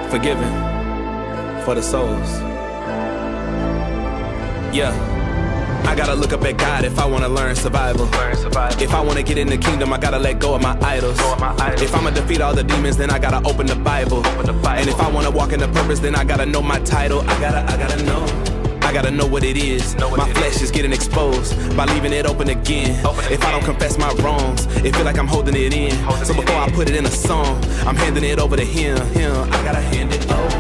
Forgiven for the souls. Yeah, I gotta look up at God if I wanna learn survival. If I wanna get in the kingdom, I gotta let go of my idols. If I'ma defeat all the demons, then I gotta open the Bible. And if I wanna walk in the purpose, then I gotta know my title. I gotta know what it is. My flesh is getting exposed by leaving it open again. If I don't confess my wrongs, it feel like I'm holding it in. So before I put it in a song, I'm handing it over to him. I gotta hand it over.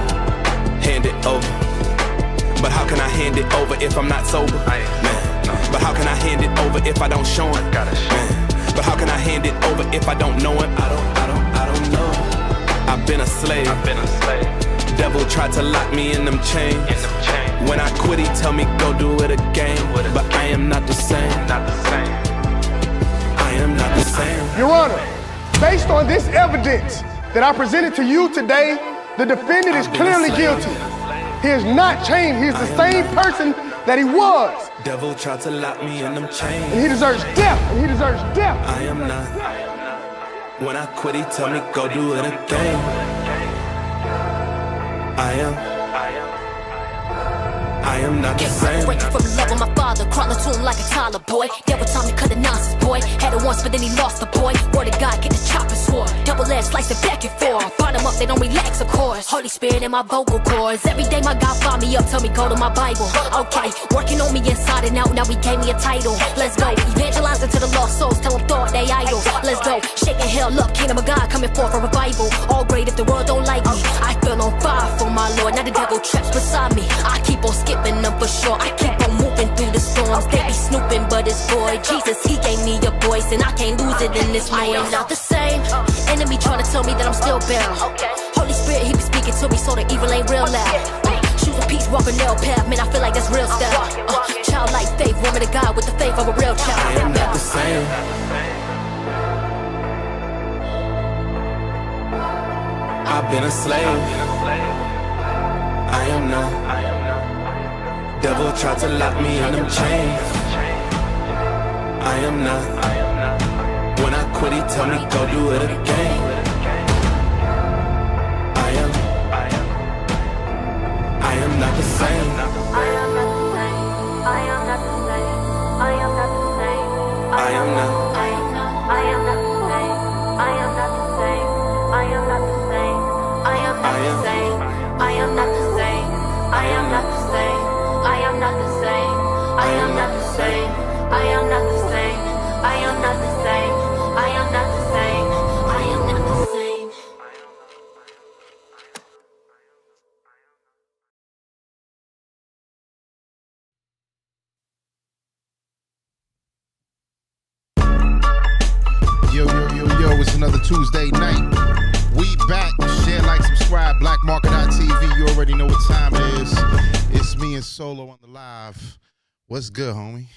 But how can I hand it over if I'm not sober? Man. But how can I hand it over if I don't show him? Man. But how can I hand it over if I don't know him? I don't know. I've been a slave. Devil tried to lock me in them chains. When I quit, he tell me go do it again. But I am not the same. I am not the same. Your Honor, based on this evidence that I presented to you today, the defendant is clearly guilty. He has not changed. He's the same person that he was. Devil tried to lock me in them chains. And he deserves death. I am not. When I quit, he tell me go do it again. I am not the same. Breaking from the love of my father, crawling to him like a toddler boy. Devil taught me cut the nonsense, boy. Had it once, but then he lost the boy. Word of God, get the chopping sword. Double-edged, slice it back and forth. Burn them up, they don't relax, of course. Holy Spirit in my vocal cords. Every day my God find me up, tell me go to my Bible. Okay, working on me inside and out, now he gave me a title. Let's go, evangelizing to the lost souls, tell them thought they idle. Let's go, shaking hell up, kingdom of God coming forth for revival. All great if the world don't like me. I feel on fire for my Lord, now the devil traps beside me. I keep on skipping them for sure. I keep on moving through the storms. They be snooping, but it's boy Jesus, he gave me a voice, and I can't lose it in this war. I am not the same. Enemy trying to tell me that I'm still bound. Holy Spirit, he be speaking to me, so the evil ain't real loud. Shoes of peace, walk a narrow path, man, I feel like that's real style. Childlike faith, woman of God with the faith of a real child. I am not the same. I've been a slave. I am not. Devil tried to lock me in them chains. I am not. When I quit, he tell me go do it again. I am not the same. I am not the same. I am not the same. I am not the same. I am not. I am not the same. I am not the same. I am not the same. I am not the same. I am not the same. I am not the same. I am not the same. I am not the same. I am not the same. I am not the same. I am not the same. I am not the same. Yo, it's another Tuesday night. We back. Share, like, subscribe. Blackmarket.tv. You already know what time it is. It's me and Solo on the live. What's good, homie?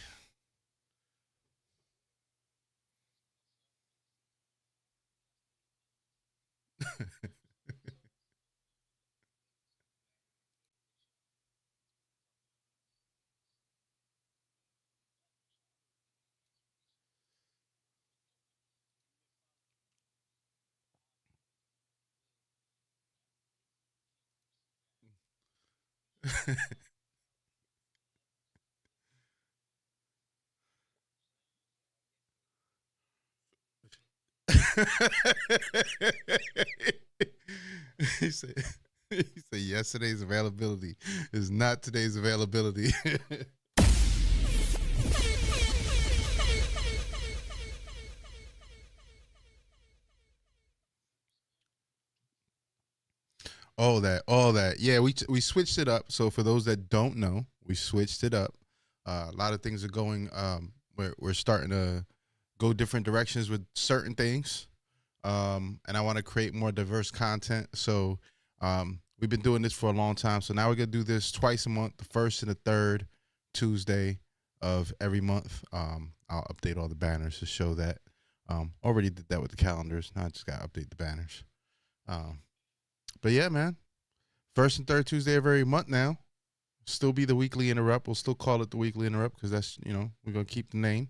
he said yesterday's availability is not today's availability. all that. Yeah, we switched it up. So for those that don't know, we switched it up. A lot of things are going. We're starting to go different directions with certain things. and I want to create more diverse content. So we've been doing this for a long time. So now we're gonna do this twice a month, the first and the third Tuesday of every month. I'll update all the banners to show that. Already did that with the calendars. Now I just gotta update the banners. But yeah, man. First and third Tuesday of every month now. Still be the Weekly Interrtupt. We'll still call it the Weekly Interrtupt because that's, we're going to keep the name.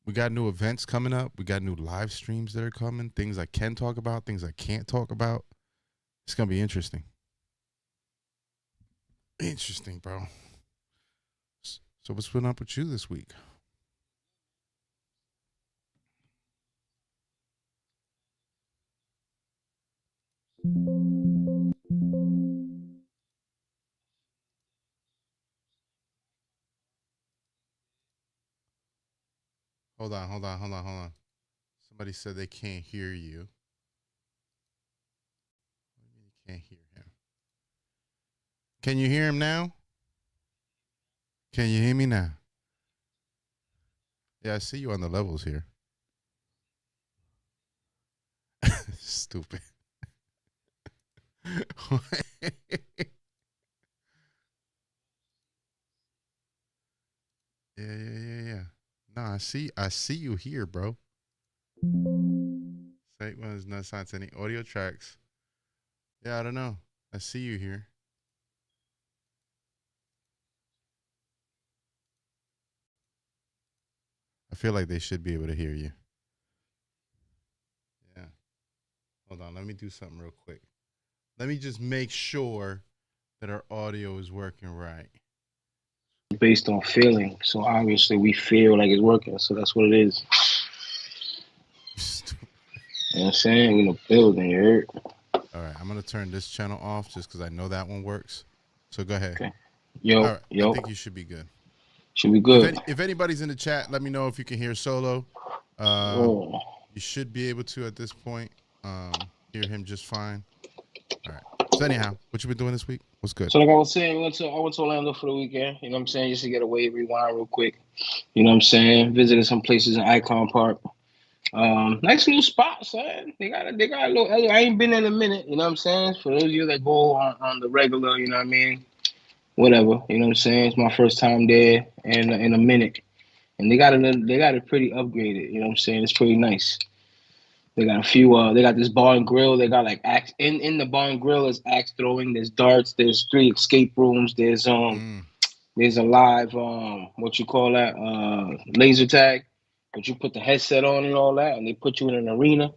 We got new events coming up. We got new live streams that are coming. Things I can talk about, things I can't talk about. It's going to be interesting. Interesting, bro. So what's been up with you this week? Hold on. Somebody said they can't hear you. You can't hear him. Can you hear him now? Can you hear me now? Yeah, I see you on the levels here. Stupid. Yeah. No, I see you here, bro. Site one is not signed to any audio tracks. Yeah, I don't know. I see you here. I feel like they should be able to hear you. Yeah. Hold on, let me do something real quick. Let me just make sure that our audio is working right. Based on feeling. So obviously we feel like it's working. So that's what it is. You know what I'm saying? We're in the building, you heard? All right, I'm going to turn this channel off just because I know that one works. So go ahead. Okay. Yo. I think you should be good. Should be good. If anybody's in the chat, let me know if you can hear Solo. You should be able to at this point hear him just fine. All right. So anyhow, what you been doing this week? What's good? So like I was saying, I went to Orlando for the weekend. You know what I'm saying? Just to get away, rewind real quick. You know what I'm saying? Visited some places in Icon Park. Nice little spot, son. They got a little. I ain't been in a minute. You know what I'm saying? For those of you that go on the regular, you know what I mean? Whatever. You know what I'm saying? It's my first time there in a minute, and they got it pretty upgraded. You know what I'm saying? It's pretty nice. They got a few. They got this bar and grill. They got like axe in the bar and grill is axe throwing. There's darts. There's 3 escape rooms. There's There's a live what you call that laser tag, but you put the headset on and all that, and they put you in an arena.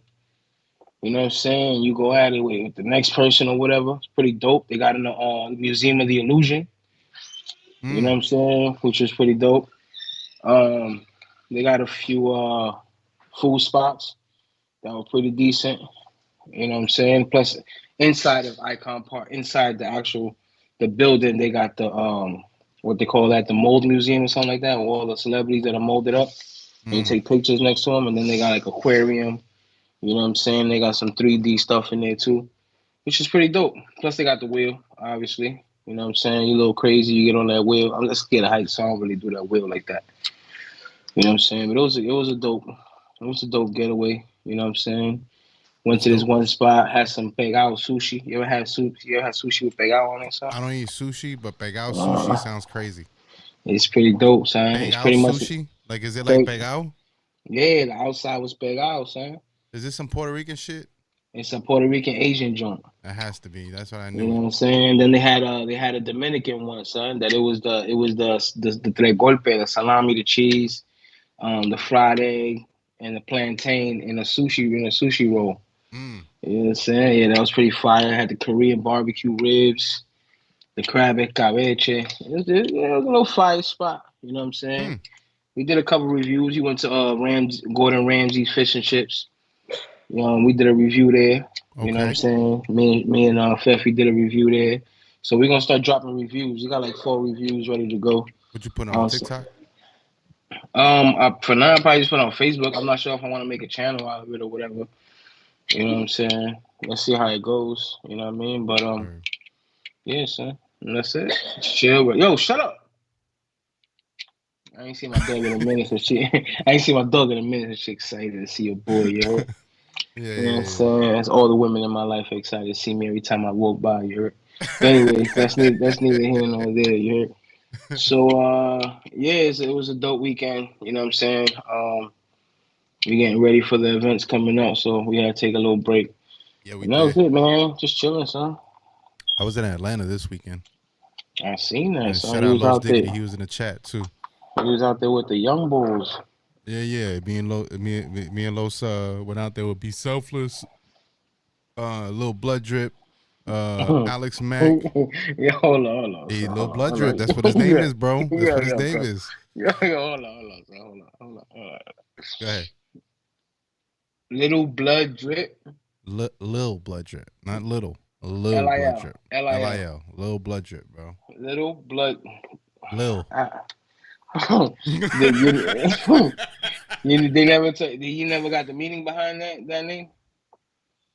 You know what I'm saying? You go at it with the next person or whatever. It's pretty dope. They got in the Museum of the Illusion. You know what I'm saying? Which is pretty dope. They got a few food spots that were pretty decent. You know what I'm saying? Plus, inside of Icon Park, inside the building, they got the what they call that, the mold museum or something like that, with all the celebrities that are molded up. And you take pictures next to them, and then they got like aquarium. You know what I'm saying? They got some 3D stuff in there too, which is pretty dope. Plus, they got the wheel, obviously. You know what I'm saying? You're a little crazy. You get on that wheel. I'm just scared of heights, so I don't really do that wheel like that. You know what I'm saying? But it was a dope getaway. You know what I'm saying? Went to this one spot, had some pegao sushi. You ever had sushi with pegao on it, son? I don't eat sushi, but pegao sushi sounds crazy. It's pretty dope, son. Pegao it's pretty sushi? much Like, is it like pegao? Yeah, the outside was pegao, son. Is this some Puerto Rican shit? It's a Puerto Rican Asian joint. It has to be. That's what I knew. You know what I'm saying? Then they had a Dominican one, son. That it was the tres golpe, the salami, the cheese, the fried egg, and the plantain in a sushi roll. You know what I'm saying? Yeah, that was pretty fire. Had the Korean barbecue ribs, the crab escabeche. It was a little fire spot. You know what I'm saying? We did a couple reviews. He went to Gordon Ramsay's Fish and Chips. We did a review there. You know what I'm saying? Me and Fefi did a review there. So we're gonna start dropping reviews. We got like 4 reviews ready to go. What you put on TikTok? For now, I probably just put on Facebook. I'm not sure if I want to make a channel out of it or whatever. You know what I'm saying? Let's see how it goes. You know what I mean? But yeah, son. And that's it. Chill. Yo, shut up. I ain't seen my dog in a minute, so she excited to see your boy, yo. Yeah, You know what I'm yeah, saying? That's all the women in my life are excited to see me every time I walk by. You heard? But anyways, that's neither here nor there. You heard? So yeah, it was a dope weekend. You know what I'm saying? We getting ready for the events coming up, so we had to take a little break. yeah, we And that was did. it, man. Just chilling, son. I was in Atlanta this weekend. I seen that, And son. shout He out was Los out there. Diggity. He was in the chat too. He was out there with the young bulls. Yeah, yeah. Me and Los went out there with Be Selfless, Little Blood Drip, Alex Mack. Yeah, hold on, Hey, son. Little Hold on, Blood hold Drip. on. That's what his name Yeah, is, bro. That's yeah, what his yeah, name bro. is. Yeah, hold on, son. Hold on. Go ahead. Little blood drip. Lil Blood Drip, not little. Lil Blood Lil. Drip. Lil. Lil. Lil Blood Drip, bro. Little blood. Lil. Ah. you, they never you never got the meaning behind that name.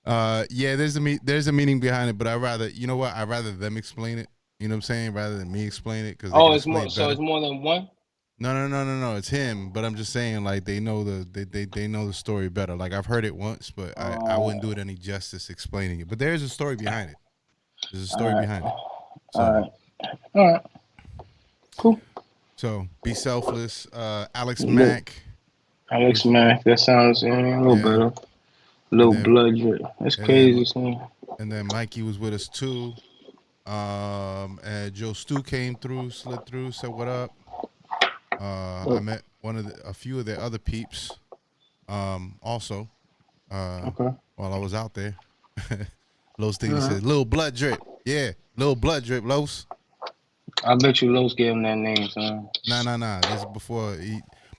Yeah, there's a meaning behind it, but I rather, you know what? I rather them explain it. You know what I'm saying? Rather than me explain it, because they Oh, can it's explain more. it So better. it's more than one. No. It's him, but I'm just saying, like, they know they know the story better. Like, I've heard it once, but I wouldn't do it any justice explaining it. But there's a story behind it. There's a story behind it. So, All right. Cool. so Be Selfless. Alex Mack. Alex Mack. That sounds a little Yeah. better. Little then- blood drip. That's and crazy, then, son. and then Mikey was with us too. And Joe Stu came through, slid through, said what up. I met a few of their other peeps. Also, Okay. while I was out there, Los Diggity said, "Little Blood Drip, yeah, Little Blood Drip, Los." I bet you Los gave him that name, son. Nah. This is before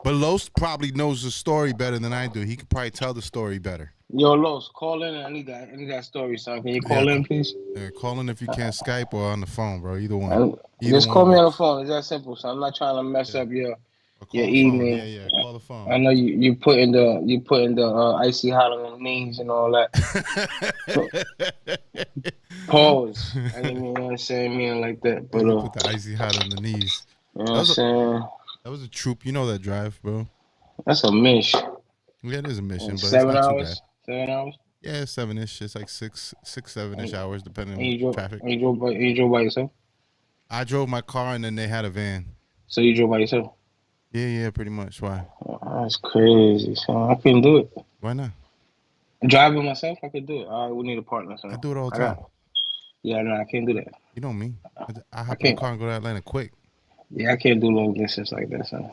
but Los probably knows the story better than I do. He could probably tell the story better. Yo, Los, call in. I need that story, son. Can you call in, please? Call in if you can, Skype or on the phone, bro. Either one. Just call me on the phone. It's that simple, son. I'm not trying to mess up your Call the evening. phone. Yeah. Call the phone. I know you put in the icy hot on the knees and all that. Pause. I didn't mean what I'm saying, mean like that. But put the icy hot on the knees. You know what I'm saying? That was a troop. You know that drive, bro. That's a mish. Yeah, it is a mission, but 7 it's not hours. too bad. 7 hours. Yeah, 7-ish. It's like 7-ish hours, depending On traffic. You drove by yourself. I drove my car, and then they had a van. So you drove by yourself. Yeah, pretty much. Why? Oh, that's crazy. So I couldn't do it. Why not? Driving myself, I could do it. I would need a partner. So I do it all the time. Yeah, no, I can't do that. You know me. I hop in the car and go to Atlanta quick. Yeah, I can't do long distance like that. So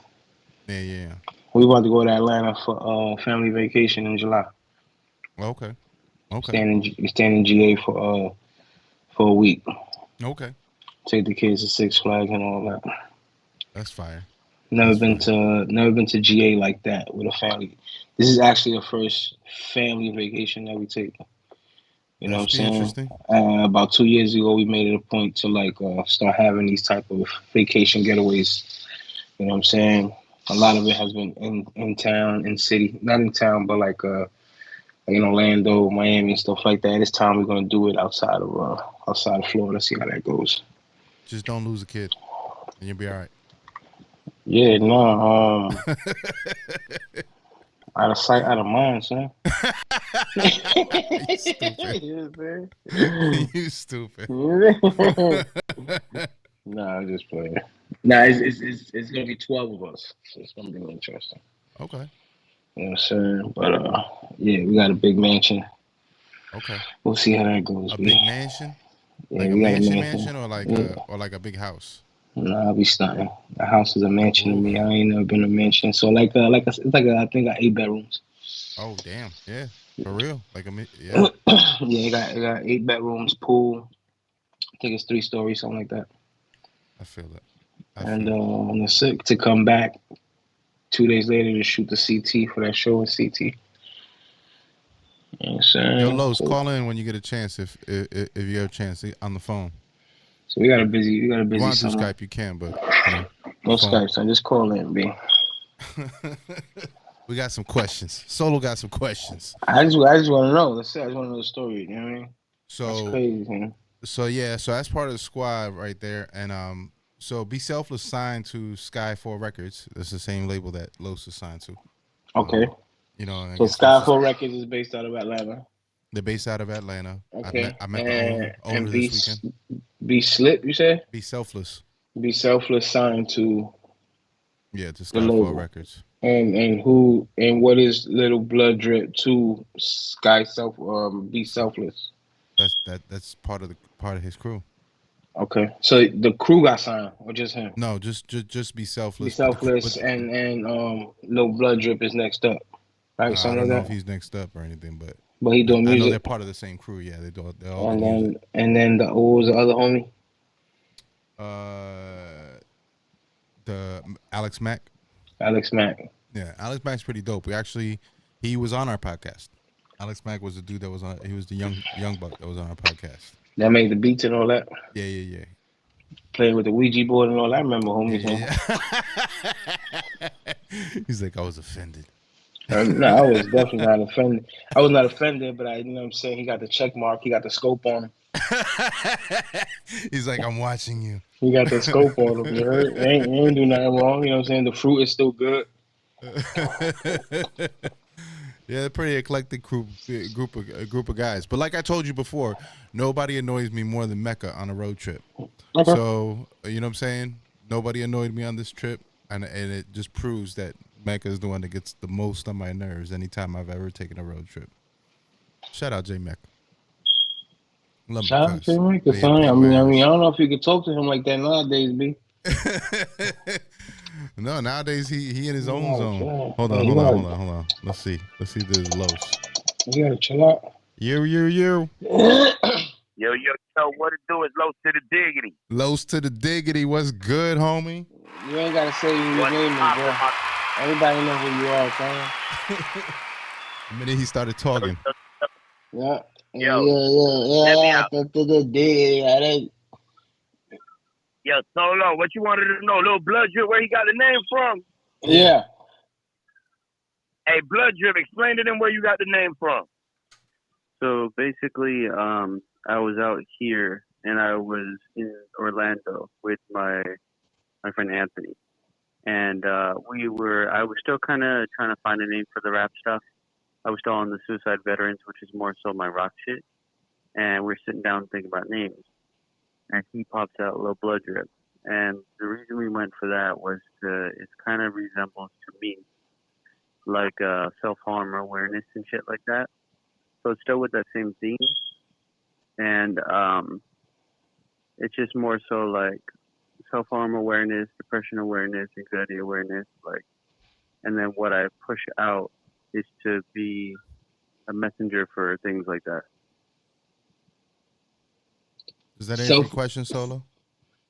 Yeah. we about to go to Atlanta for family vacation in July. Okay. Staying in GA for a week. Okay. Take the kids to Six Flags and all that. That's fire. Never been to GA like that with a family. This is actually the first family vacation that we take. You know what I'm saying? Interesting. About 2 years ago, we made it a point to start having these type of vacation getaways. You know what I'm saying? A lot of it has been in town, in city, not in town, but Orlando, Miami, and stuff like that. This time we're gonna do it outside of Florida. See how that goes. Just don't lose a kid, and you'll be all right. Yeah, no. Out of sight, out of mind, son. You stupid. Nah, I'm just playing. Nah, it's gonna be 12 of us, so it's gonna be interesting. Okay. You know what I'm saying? But yeah, we got a big mansion. Okay. We'll see how that goes. Big mansion? Yeah, like a we got mansion or like a big house? Nah, I'll be stunting. The house is a mansion to me. I ain't never been to a mansion. So I think I 8 bedrooms. Oh damn, yeah, for real. Yeah, it got 8 bedrooms, pool. I think it's 3 stories, something like that. I feel it. On the 6th to come back 2 days later to shoot the CT for that show in CT. You know what I'm saying? Yo, Los, call in when you get a chance if you have a chance on the phone. So we got a busy If you want to do summer. Skype, you can, but no Skype, so just call in, B. We got some questions. Solo got some questions. I just want to know. I just want to know the story. You know what I mean? So that's crazy, man. So that's part of the squad right there, and so Be Selfless signed to Sky 4 Records. That's the same label that Los is signed to. Okay. You know, and I So guess that's Skyfall Records is based out of Atlanta. they're based out of Atlanta. Okay. I met the owner this weekend. Be Slip, you said? Be Selfless. Be Selfless signed to Yeah, to the Skyfall label. Records. And who and what is Little Blood Drip to Be Selfless? That's part of his crew. Okay, so the crew got signed, or just him? No, just Be Selfless. Be Selfless, and Little Blood Drip is next up, right? I don't know if he's next up or anything, but he doing music. I know they're part of the same crew. Yeah, they do. They're all. And then what was the other homie? The Alex Mack. Alex Mack. Yeah, Alex Mack's pretty dope. He was on our podcast. Alex Mack was the dude that was on. He was the young buck that was on our podcast. That made the beats and all that. Yeah. Playing with the Ouija board and all that. I remember homies. Yeah. He's like, I was offended. No, I was definitely not offended. I was not offended, but you know what I'm saying? He got the check mark. He got the scope on him. He's like, I'm watching you. He got the scope on him. You heard? He ain't do nothing wrong. You know what I'm saying? The fruit is still good. Yeah, pretty eclectic group of guys. But like I told you before, nobody annoys me more than Mecca on a road trip. Okay. So, you know what I'm saying? Nobody annoyed me on this trip, and it just proves that Mecca is the one that gets the most on my nerves anytime I've ever taken a road trip. Shout out J Mecca. Shout out J Mecca, son. I mean, I don't know if you could talk to him like that nowadays, B. No, nowadays he in his own zone. Hold on. Let's see this Los. You gotta chill out. Yo. Yo, what it do is Los to the Diggity. Los to the Diggity, what's good, homie? You ain't gotta say your name, bro. Everybody know who you are, son. The minute he started talking. Yeah. Let me out. To the Diggity. Yo, Solo, what you wanted to know? Little Blood Drip, where he got the name from? Yeah. Hey, Blood Drip, explain to them where you got the name from. So basically, I was out here and I was in Orlando with my friend Anthony, and I was still kind of trying to find a name for the rap stuff. I was still on the Suicide Veterans, which is more so my rock shit, and we're sitting down thinking about names. And he pops out Little Blood Drip. And the reason we went for that was it kind of resembles to me like self-harm awareness and shit like that. So it's still with that same theme. And it's just more so like self-harm awareness, depression awareness, anxiety awareness. And then what I push out is to be a messenger for things like that. Does that answer your question, Solo?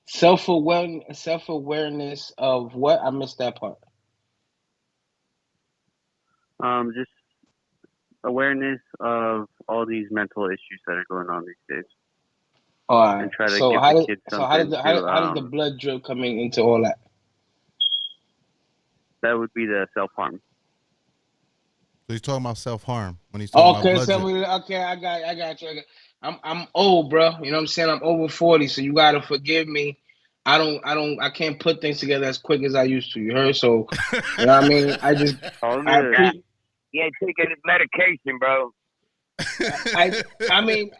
Self-awareness of what? I missed that part. Just awareness of all these mental issues that are going on these days. All right. And try to so give how the did kids so how did the blood drip coming into all that? That would be the self-harm. So he's talking about self-harm when he's talking about blood drip. Okay, I got you. I'm old, bro. You know what I'm saying? I'm over 40, so you gotta forgive me. I can't put things together as quick as I used to. You heard? So, you know what I mean? He ain't taking his medication, bro. I mean,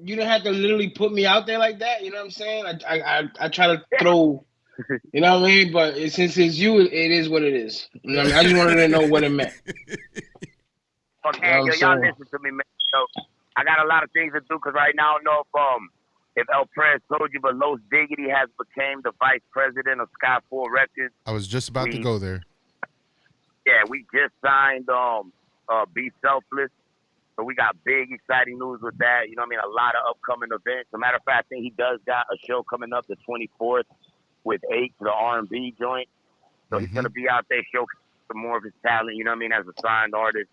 you don't have to literally put me out there like that. You know what I'm saying? I try to throw, you know what I mean? But since it's you, it is what it is. You know what I mean? I just wanted to know what it meant. Okay, y'all listen to me, man. So, I got a lot of things to do because right now I don't know if El Prez told you, but Los Diggity has became the vice president of Skyfall Records. I was just about to go there. Yeah, we just signed Be Selfless. So we got big, exciting news with that. You know what I mean? A lot of upcoming events. As a matter of fact, I think he does got a show coming up the 24th with 8, the R&B joint. So he's going to be out there showcasing some more of his talent, you know what I mean, as a signed artist.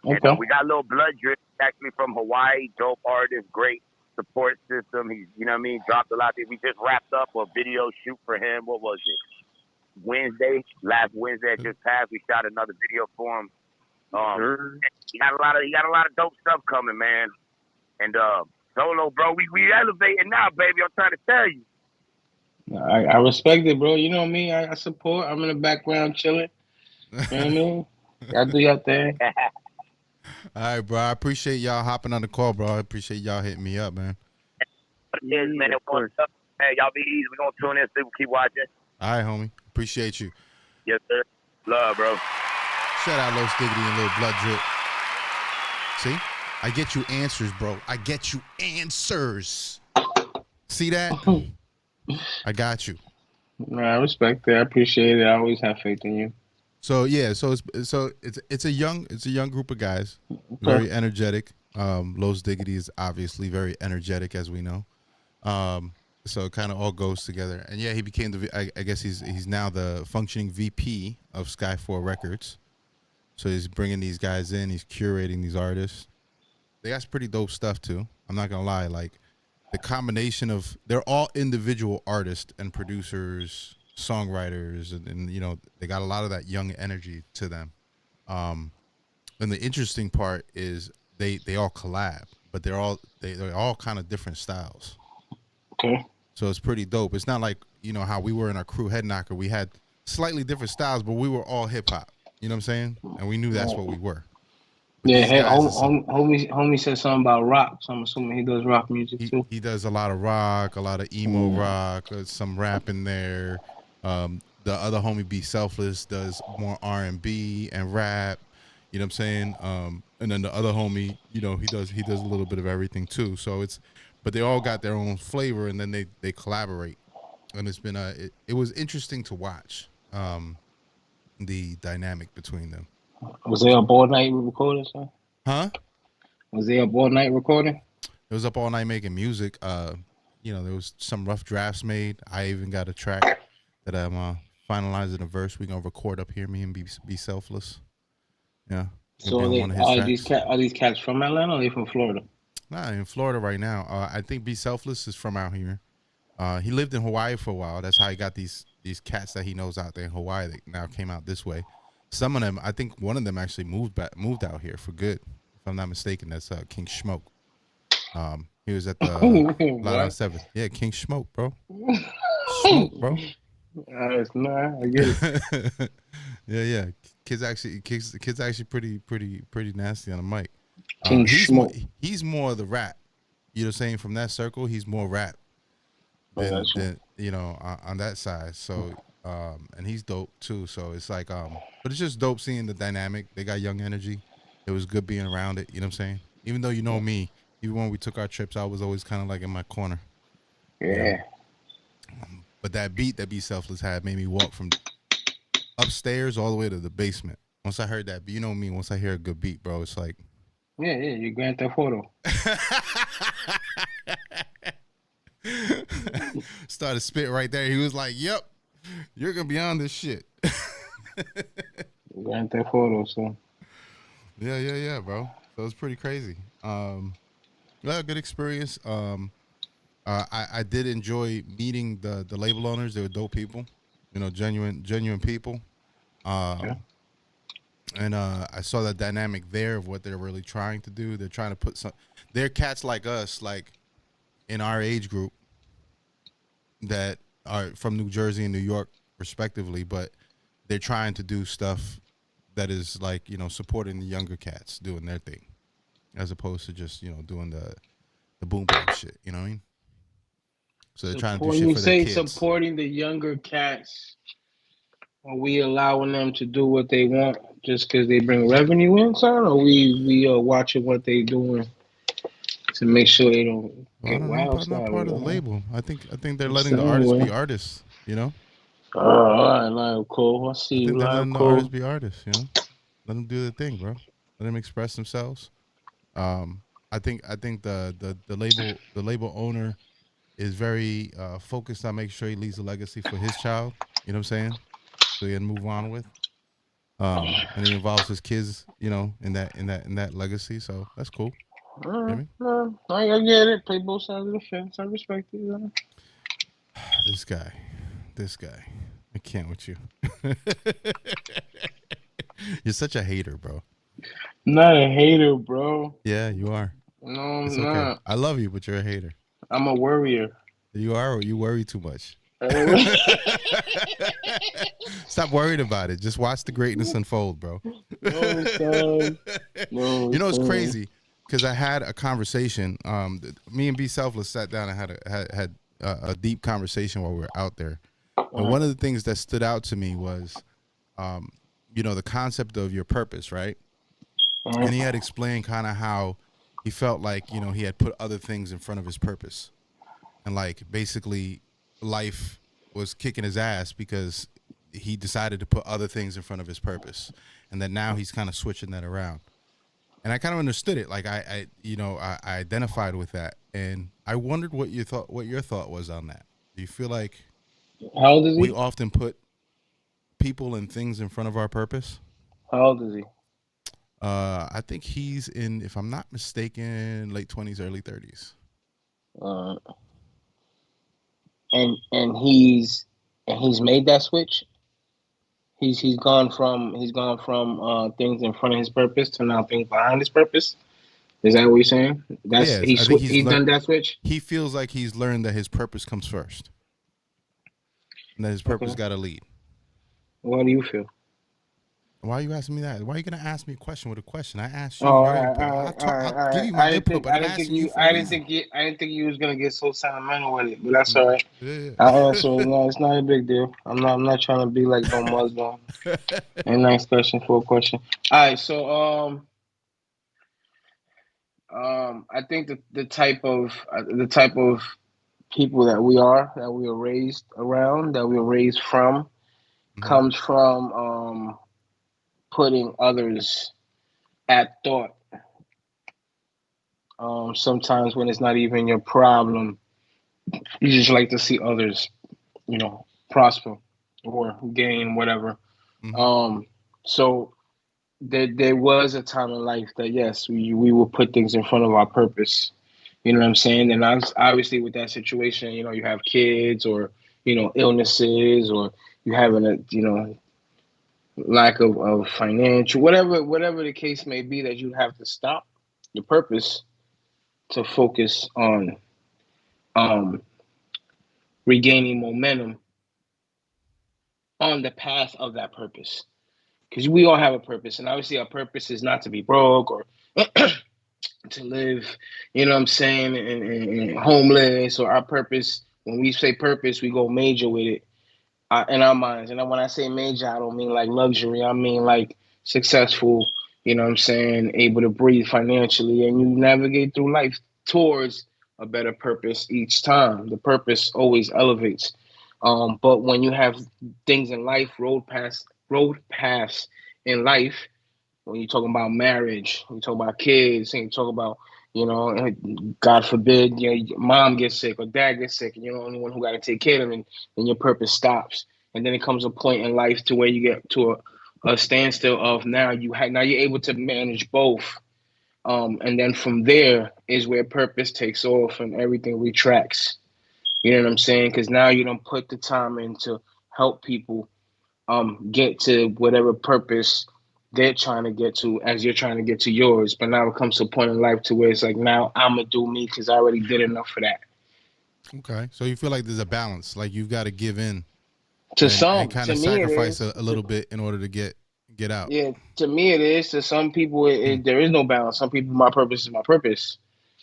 Okay. And we got a Little Blood Drip, actually from Hawaii, dope artist, great support system. He's, you know what I mean, dropped a lot of things. We just wrapped up a video shoot for him. What was it? Last Wednesday that just passed. We shot another video for him. He got a lot of dope stuff coming, man. And Solo, bro, we elevating now, baby. I'm trying to tell you. I respect it, bro. You know me. I support. I'm in the background chilling. You know what I mean? Y'all do your thing. All right, bro. I appreciate y'all hopping on the call, bro. I appreciate y'all hitting me up, man. Yes, man. of course. Hey, y'all be easy. We're going to tune in, see, keep watching. All right, homie. Appreciate you. Yes, sir. Love, bro. Shout out Los Diggity and Little Blood Drip. See? I get you answers, bro. I get you answers. See that? I got you. No, I respect it. I appreciate it. I always have faith in you. So yeah, it's a young group of guys, very energetic. Los Diggity is obviously very energetic, as we know. So it kind of all goes together. And yeah, he became I guess he's now the functioning VP of Sky 4 Records. So he's bringing these guys in. He's curating these artists. They got some pretty dope stuff too. I'm not gonna lie, like the combination of they're all individual artists and producers, songwriters, and you know they got a lot of that young energy to them. And the interesting part is they all collab, but they're all kind of different styles. Okay. So it's pretty dope. It's not like you know how we were in our crew Head Knocker. We had slightly different styles, but we were all hip hop. You know what I'm saying? And we knew that's what we were. But yeah, hey, homie said something about rock, so I'm assuming he does rock music too. He does a lot of rock, a lot of emo rock, some rap in there. The other homie Be Selfless does more R&B and rap. You know what I'm saying? And then the other homie, you know, he does a little bit of everything too. So but they all got their own flavor, and then they collaborate. And it's been it was interesting to watch the dynamic between them. Was they up all night recording, sir? Huh? Was they up all night recording? It was up all night making music. You know, there was some rough drafts made. I even got a track that I'm finalizing a verse. We're gonna record up here, me and Be Selfless. Yeah. So are these cats from Atlanta or are they from Florida? Nah, in Florida right now. I think Be Selfless is from out here. He lived in Hawaii for a while. That's how he got these cats that he knows out there in Hawaii that now came out this way. Some of them, I think one of them actually moved out here for good. If I'm not mistaken, that's King Smoke. He was at the Lot on 7. Yeah, King Smoke, bro. Smoke, bro. It's not. I get it. Yeah. Kids actually pretty nasty on the mic. King Smoke. He's more of the rap. You know what I'm saying? From that circle, he's more rap than you know, on that side. So and he's dope too. So it's like but it's just dope seeing the dynamic. They got young energy. It was good being around it, you know what I'm saying? Even though you know me, even when we took our trips, I was always kind of like in my corner. Yeah. You know? But that beat that Be Selfless had made me walk from upstairs all the way to the basement. Once I heard that beat, you know me, once I hear a good beat, bro, it's like Yeah, you Grand Theft Auto. Started spit right there. He was like, "Yep, you're gonna be on this shit." Grand Theft Auto, so. Yeah, bro. So it's pretty crazy. Yeah, good experience. I did enjoy meeting the label owners. They were dope people, you know, genuine people. And I saw that dynamic there of what they're really trying to do. They're trying to put they're cats like us, like in our age group, that are from New Jersey and New York respectively, but they're trying to do stuff that is like, you know, supporting the younger cats doing their thing, as opposed to just, you know, doing the boom bap shit, you know what I mean? So they're trying to do shit for their kids. Supporting the younger cats, are we allowing them to do what they want just because they bring revenue in, son? Or we are watching what they doing to make sure they don't get wild? I'm not part of the label. I think they're letting the artists be artists, you know? All right, cool. I see. I think they're letting the artists be artists, you know? Let them do their thing, bro. Let them express themselves. I think the label owner is very focused on making sure he leaves a legacy for his child. You know what I'm saying? So he can move on with. And he involves his kids, you know, in that legacy. So that's cool. I get it. Play both sides of the fence. I respect it. This guy. I can't with you. You're such a hater, bro. I'm not a hater, bro. Yeah, you are. No, it's I'm not. Okay. I love you, but you're a hater. I'm a worrier. You are, or you worry too much? Stop worrying about it. Just watch the greatness unfold, bro. No, son. No, You know, it's son. crazy because I had a conversation. Me and Be Selfless sat down and had a deep conversation while we were out there. And one of the things that stood out to me was, the concept of your purpose, right? And he had explained kind of how he felt like, he had put other things in front of his purpose. And like basically life was kicking his ass because he decided to put other things in front of his purpose. And then now he's kind of switching that around. And I kind of understood it. Like I identified with that. And I wondered what your thought was on that. Do you feel like How old is he? we often put people and things in front of our purpose? How old is he? I think he's in, if I'm not mistaken, late 20s, early 30s. And he's made that switch. He's gone from things in front of his purpose to now things behind his purpose. Is that what you're saying? He's done that switch. He feels like he's learned that his purpose comes first, and that his purpose got to lead. What do you feel? Why are you asking me that? Why are you gonna ask me a question with a question? I asked you your input. I'll give you my input, but I didn't think you was gonna get so sentimental with it, but that's all right. Yeah. I'll answer it. No, it's not a big deal. I'm not trying to be like no Muslim. A nice question for a question. All right, so I think the type of people that we were raised around, that we were raised from, comes from putting others at thought. Sometimes when it's not even your problem, you just like to see others, prosper or gain whatever. So there was a time in life that yes, we will put things in front of our purpose. You know what I'm saying? And obviously with that situation, you have kids or illnesses, or you having a lack of financial, whatever the case may be, that you have to stop the purpose to focus on regaining momentum on the path of that purpose. Because we all have a purpose, and obviously our purpose is not to be broke or to live, and homeless. Or our purpose, when we say purpose, we go major with it in our minds. And when I say major, I don't mean like luxury. I mean like successful, able to breathe financially, and you navigate through life towards a better purpose each time. The purpose always elevates. But when you have things in life, road paths in life, when you're talking about marriage, when you talk about kids, and you talk about, God forbid, your mom gets sick or dad gets sick, and you're the only one who got to take care of them, and then your purpose stops. And then it comes a point in life to where you get to a standstill of now you're able to manage both. And then from there is where purpose takes off and everything retracts. You know what I'm saying? Because now you don't put the time in to help people get to whatever purpose they're trying to get to as you're trying to get to yours. But now it comes to a point in life to where it's like, now I'm going to do me because I already did enough for that. Okay. So you feel like there's a balance, like you've got to give in and kind of sacrifice a little bit in order to get out. Yeah, to me it is. To some people, there is no balance. Some people, my purpose is my purpose.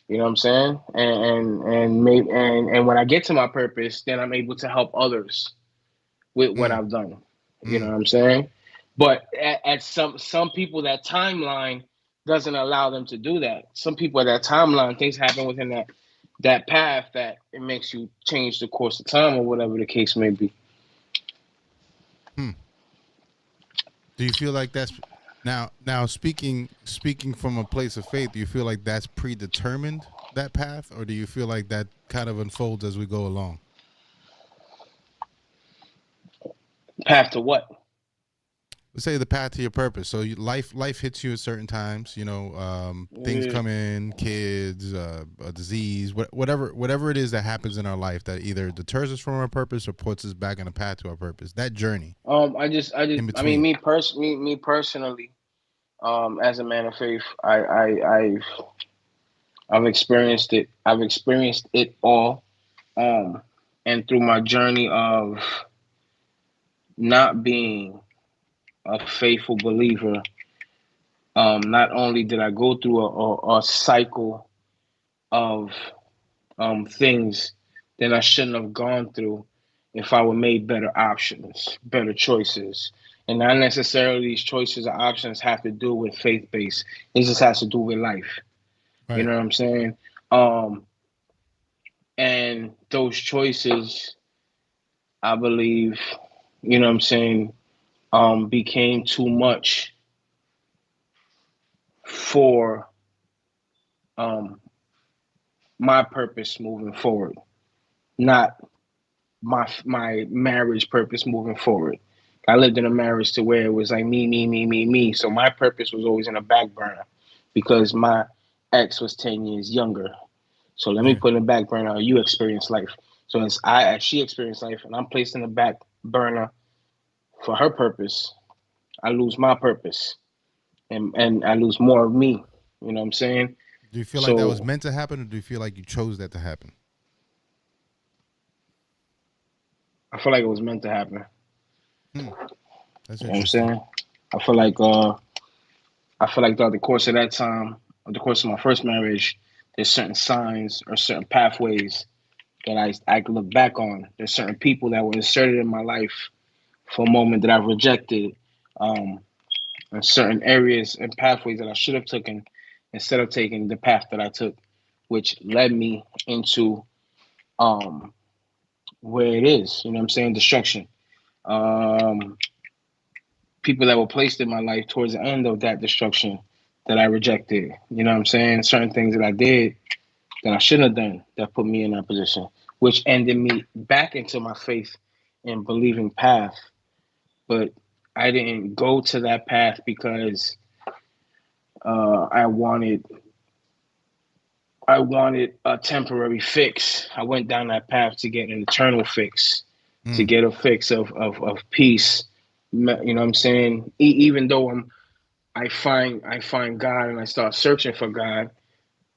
You know what I'm saying? And when I get to my purpose, then I'm able to help others with what I've done. You know what I'm saying? But at some people, that timeline doesn't allow them to do that. Some people at that timeline, things happen within that path that it makes you change the course of time or whatever the case may be. Do you feel like that's now speaking from a place of faith? Do you feel like that's predetermined, that path, or do you feel like that kind of unfolds as we go along? Path to what? Let's say the path to your purpose. So life hits you at certain times. Things come in, kids, a disease, whatever it is that happens in our life that either deters us from our purpose or puts us back on a path to our purpose. That journey. Me personally, as a man of faith, I've experienced it. I've experienced it all, and and through my journey of not being a faithful believer, not only did I go through a cycle of things that I shouldn't have gone through if I would made better options, better choices. And not necessarily these choices or options have to do with faith-based. It just has to do with life. Right. You know what I'm saying? And those choices, I believe, you know what I'm saying, became too much for my purpose moving forward, not my marriage purpose moving forward. I lived in a marriage to where it was like me. So my purpose was always in the back burner because my ex was 10 years younger. So let me put in the back burner, you experience life. So as she experienced life and I'm placed in the back burner for her purpose, I lose my purpose and I lose more of me. You know what I'm saying? Do you feel like that was meant to happen, or do you feel like you chose that to happen? I feel like it was meant to happen. That's You know what I'm interesting. saying? I feel like throughout the course of that time, or the course of my first marriage, there's certain signs or certain pathways that I can look back on. There's certain people that were inserted in my life for a moment that I've rejected, and certain areas and pathways that I should have taken instead of taking the path that I took, which led me into where it is. You know what I'm saying? Destruction. People that were placed in my life towards the end of that destruction that I rejected. You know what I'm saying? Certain things that I did that I shouldn't have done that put me in that position, which ended me back into my faith and believing path. But I didn't go to that path because I wanted a temporary fix. I went down that path to get an eternal fix, to get a fix of peace. You know what I'm saying? Even though I find God and I start searching for God,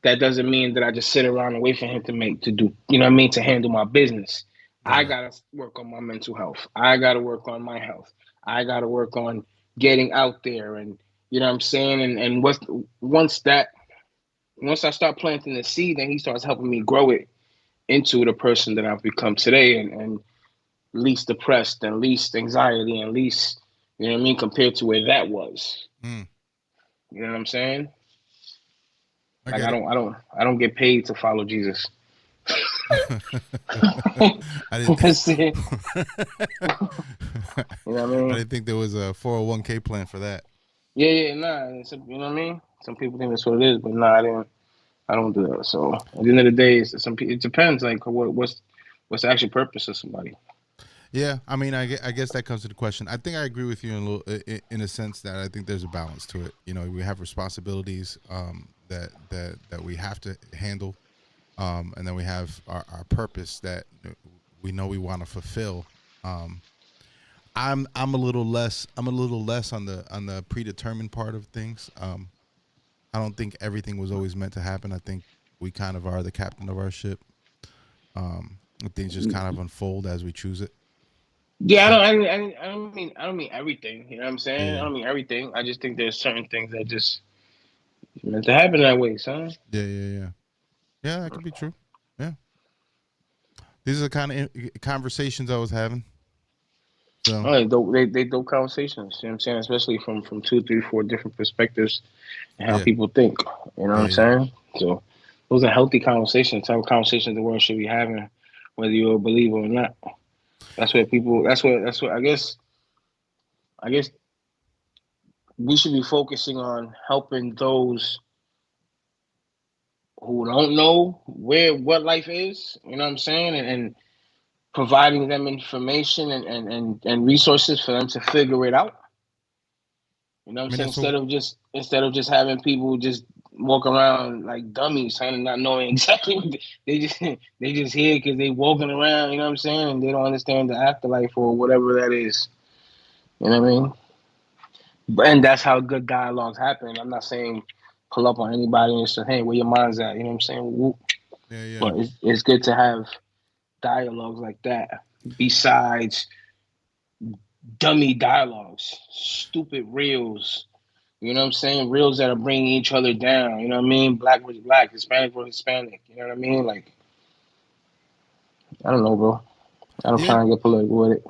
that doesn't mean that I just sit around and wait for him to do, you know what I mean, to handle my business. I gotta work on my mental health. I gotta work on my health. I gotta work on getting out there, and you know what I'm saying? And once I start planting the seed, then he starts helping me grow it into the person that I've become today, and least depressed and least anxiety and least, you know what I mean, compared to where that was. You know what I'm saying? Like I don't get paid to follow Jesus. I didn't think, You know what I mean? I didn't think there was a 401k plan for that. Yeah, nah. You know what I mean? Some people think that's what it is, but nah, I don't do that. So at the end of the day, it depends. Like what's the actual purpose of somebody? Yeah, I mean, I guess that comes to the question. I think I agree with you in a sense that I think there's a balance to it. You know, we have responsibilities that we have to handle, and then we have our purpose that we know we want to fulfill. I'm a little less on the predetermined part of things. I don't think everything was always meant to happen. I think we kind of are the captain of our ship. Things just kind of unfold as we choose it. Yeah, I don't mean everything. You know what I'm saying? Yeah. I don't mean everything. I just think there's certain things that just meant to happen that way, son. Yeah, that could be true. Yeah. These are the kind of conversations I was having. So They dope conversations. You know what I'm saying? Especially from 2, 3, 4 different perspectives and how people think. You know what I'm saying? So those are healthy conversations. Type of conversations the world should be having, whether you're a believer or not. That's what I guess we should be focusing on, helping those who don't know what life is, you know what I'm saying, and providing them information and resources for them to figure it out. You know what I'm saying? Instead of just having people just walk around like dummies, kind of not knowing exactly what they just here because they walking around, you know what I'm saying, and they don't understand the afterlife or whatever that is. You know what I mean? And that's how good dialogues happen. I'm not saying pull up on anybody and say, hey, where your mind's at? You know what I'm saying? Whoop. Yeah. But it's good to have dialogues like that besides dummy dialogues, stupid reels. You know what I'm saying? Reels that are bringing each other down. You know what I mean? Black versus black, Hispanic versus Hispanic. You know what I mean? Like, I don't know, bro. I don't try to get political with it.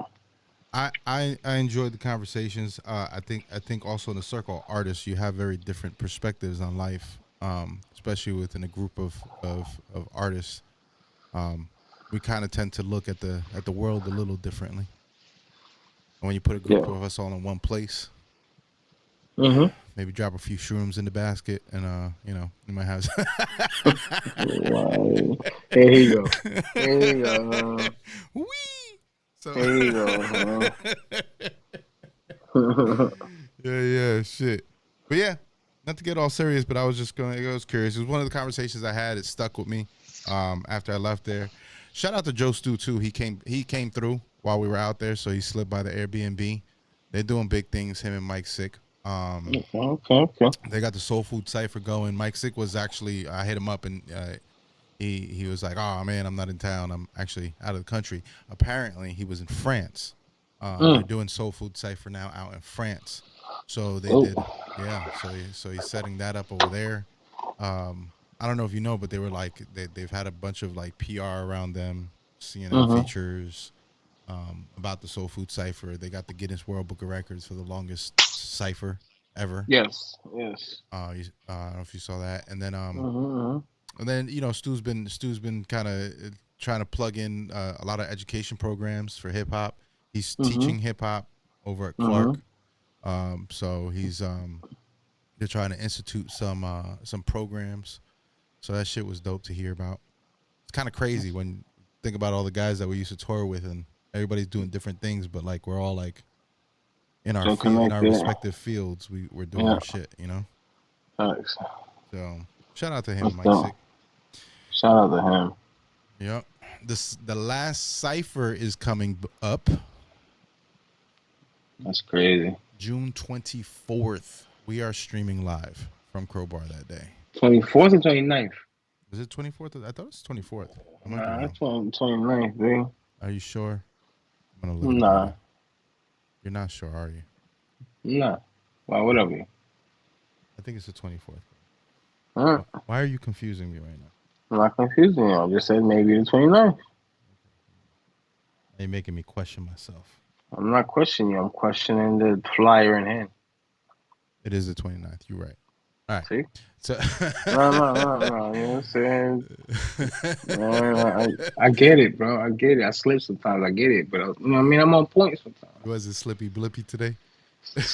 I enjoyed the conversations. I think also in the circle of artists, you have very different perspectives on life, especially within a group of artists. We kind of tend to look at the world a little differently. And when you put a group of us all in one place, maybe drop a few shrooms in the basket, and you might have. Wow. Here you go. Here you go. Wee. So there you go. yeah, shit. But yeah, not to get all serious, but I was curious. It was one of the conversations I had. It stuck with me after I left there. Shout out to Joe Stu too. He came through while we were out there, so he slid by the Airbnb. They're doing big things. Him and Mike Sick. Okay. They got the Soul Food Cypher going. Mike Sick was actually, I hit him up and he was like, "Oh man, I'm not in town. I'm actually out of the country." Apparently, he was in France. They're doing Soul Food Cypher now out in France. So they did, yeah. So he's setting that up over there. I don't know if you know, but they were like they've had a bunch of like PR around them, CNN features about the Soul Food Cypher. They got the Guinness World Book of Records for the longest cipher ever. Yes. I don't know if you saw that, and then and then Stu's been kind of trying to plug in a lot of education programs for hip hop. He's teaching hip hop over at Clark, so he's they're trying to institute some programs. So that shit was dope to hear about. It's kind of crazy when you think about all the guys that we used to tour with, and everybody's doing different things, but like we're all like in our respective fields. We're doing our shit, Thanks. So shout out to him, Mike Sick. Shout out to him. Yep. The last cipher is coming up. That's crazy. June 24th. We are streaming live from Crowbar that day. 24th or 29th? Is it 24th? I thought it was 24th. Nah, it's 29th, dude. Are you sure? I'm gonna look. Nah. You're not sure, are you? Nah. Well, whatever. I think it's the 24th. Huh? Why are you confusing me right now? I'm not confusing you. I just said maybe the 29th. You're making me question myself. I'm not questioning you. I'm questioning the flyer in hand. It is the 29th. You're right. All right. See? So no. You know what I'm saying? Man, I get it, bro. I get it. I slip sometimes. I get it. But, I'm on point sometimes. Was it Slippy Blippy today?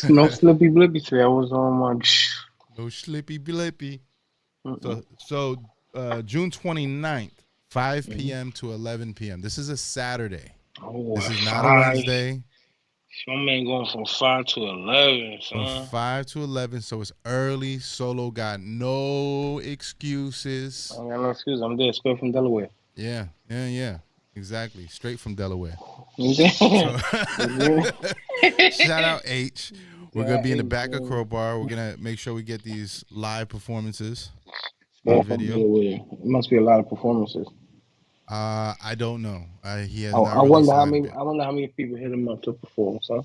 No Slippy Blippy today. I was on my... No Slippy Blippy. So June 29th, 5 p.m. to 11 p.m. This is a Saturday. Oh, this is not a Wednesday. My man going from 5 to 11, son. From 5 to 11, so it's early. Solo got no excuses. I got no excuses. I'm there, straight from Delaware. Yeah. Exactly. Straight from Delaware. Shout out H. We're going to be in the back of Crowbar. We're going to make sure we get these live performances on video. It must be a lot of performances. I don't know. He has. I wonder how many people hit him up to perform. So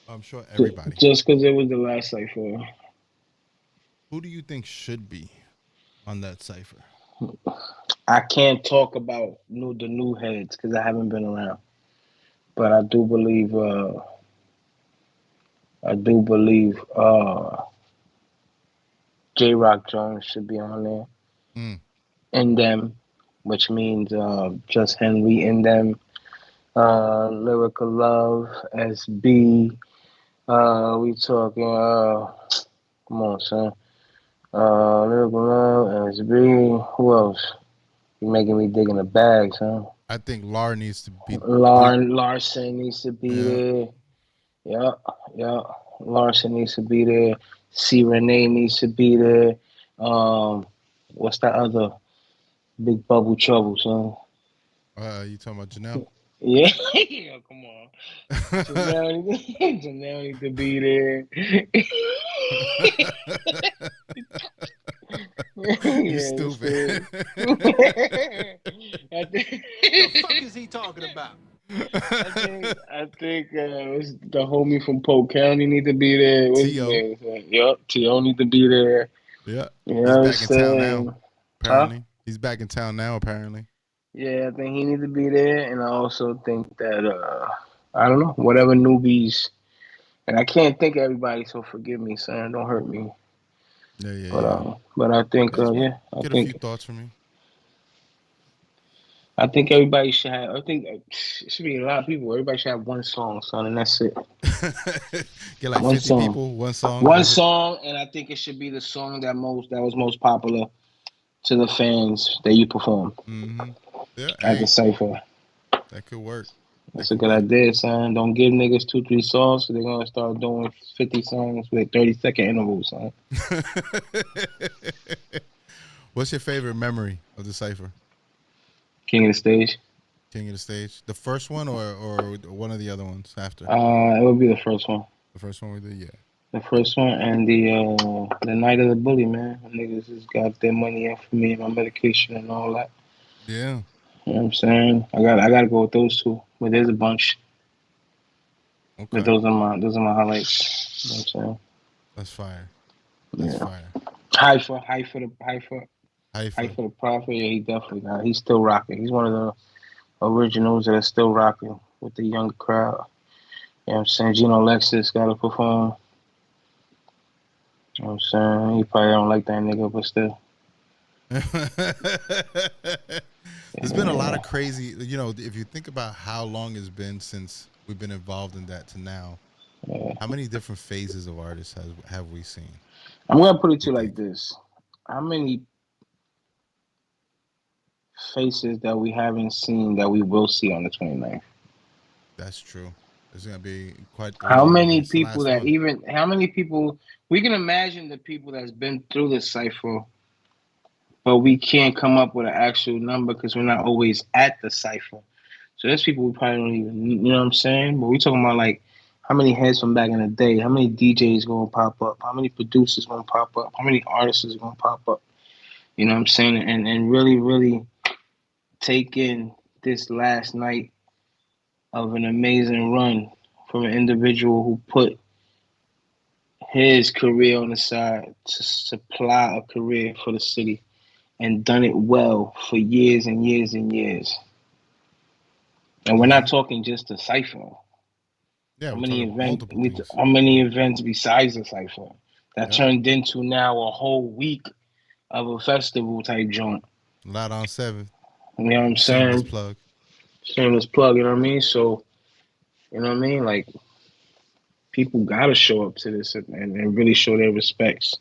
I'm sure everybody. Just because it was the last cipher. Who do you think should be on that cipher? I can't talk about the new heads because I haven't been around, but I do believe. J. Rock Jones should be on there, and them. Which means Just Henry in them, Lyrical Love, SB. We talking, come on, son. Lyrical Love, SB. Who else? You're making me dig in the bag, son. I think Lar needs to be. Larson needs to be there. Yeah. Larson needs to be there. C. Renee needs to be there. What's that other? Big Bubble Trouble, son. You talking about Janelle? Yeah, come on. Janelle need to be there. You stupid. the fuck is he talking about? I think it's the homie from Polk County need to be there. What's his T.O. name? Yup, T.O. need to be there. Yeah. You He's know what I'm back in town saying? now, apparently. He's back in town now, apparently. Yeah, I think he needs to be there, and I also think that I don't know, whatever newbies, and I can't think of everybody, so forgive me, son. Don't hurt me. Yeah. But I think Get I a think few thoughts from me. I think everybody should have. I think it should be a lot of people. Everybody should have one song, son, and that's it. Get like One 50 song. people, one song. One song, and I think it should be the song that was most popular to the fans that you perform Yeah, at the cipher. That could work. That's a good idea, son. Don't give niggas 2-3 songs, so they're gonna start doing 50 songs with 30-second intervals, son. What's your favorite memory of the cipher? King of the stage. King of the stage. The first one or one of the other ones after? It would be the first one. The first one we did, yeah. The first one and the night of the bully, man. Niggas just got their money up for me and my medication and all that. Yeah. You know what I'm saying? I gotta go with those two. But there's a bunch. Okay. But those are my highlights. You know what I'm saying? That's fire. That's fire. High for the Prophet. Yeah, he definitely got. He's still rocking. He's one of the originals that are still rocking with the younger crowd. You know what I'm saying? Gino Lexus got to perform. You know what I'm saying? He probably don't like that nigga, but still. There's been a lot of crazy, if you think about how long it's been since we've been involved in that to now, how many different phases of artists have we seen? I'm going to put it to you like this. How many faces that we haven't seen that we will see on the 29th? That's true. It's going to be quite... How many people we can imagine the people that's been through the cipher, but we can't come up with an actual number because we're not always at the cipher. So there's people we probably don't even, you know what I'm saying? But we're talking about like how many heads from back in the day, how many DJs gonna pop up, how many producers gonna pop up, how many artists is gonna pop up. You know what I'm saying? And really, really take in this last night of an amazing run from an individual who put his career on the side to supply a career for the city and done it well for years and years and years. And we're not talking just the cipher. Yeah, how many events besides the cipher that turned into now a whole week of a festival type joint? A lot on 7. You know what I'm saying? Shameless plug, you know what I mean? So, you know what I mean? Like, people gotta show up to this and really show their respects.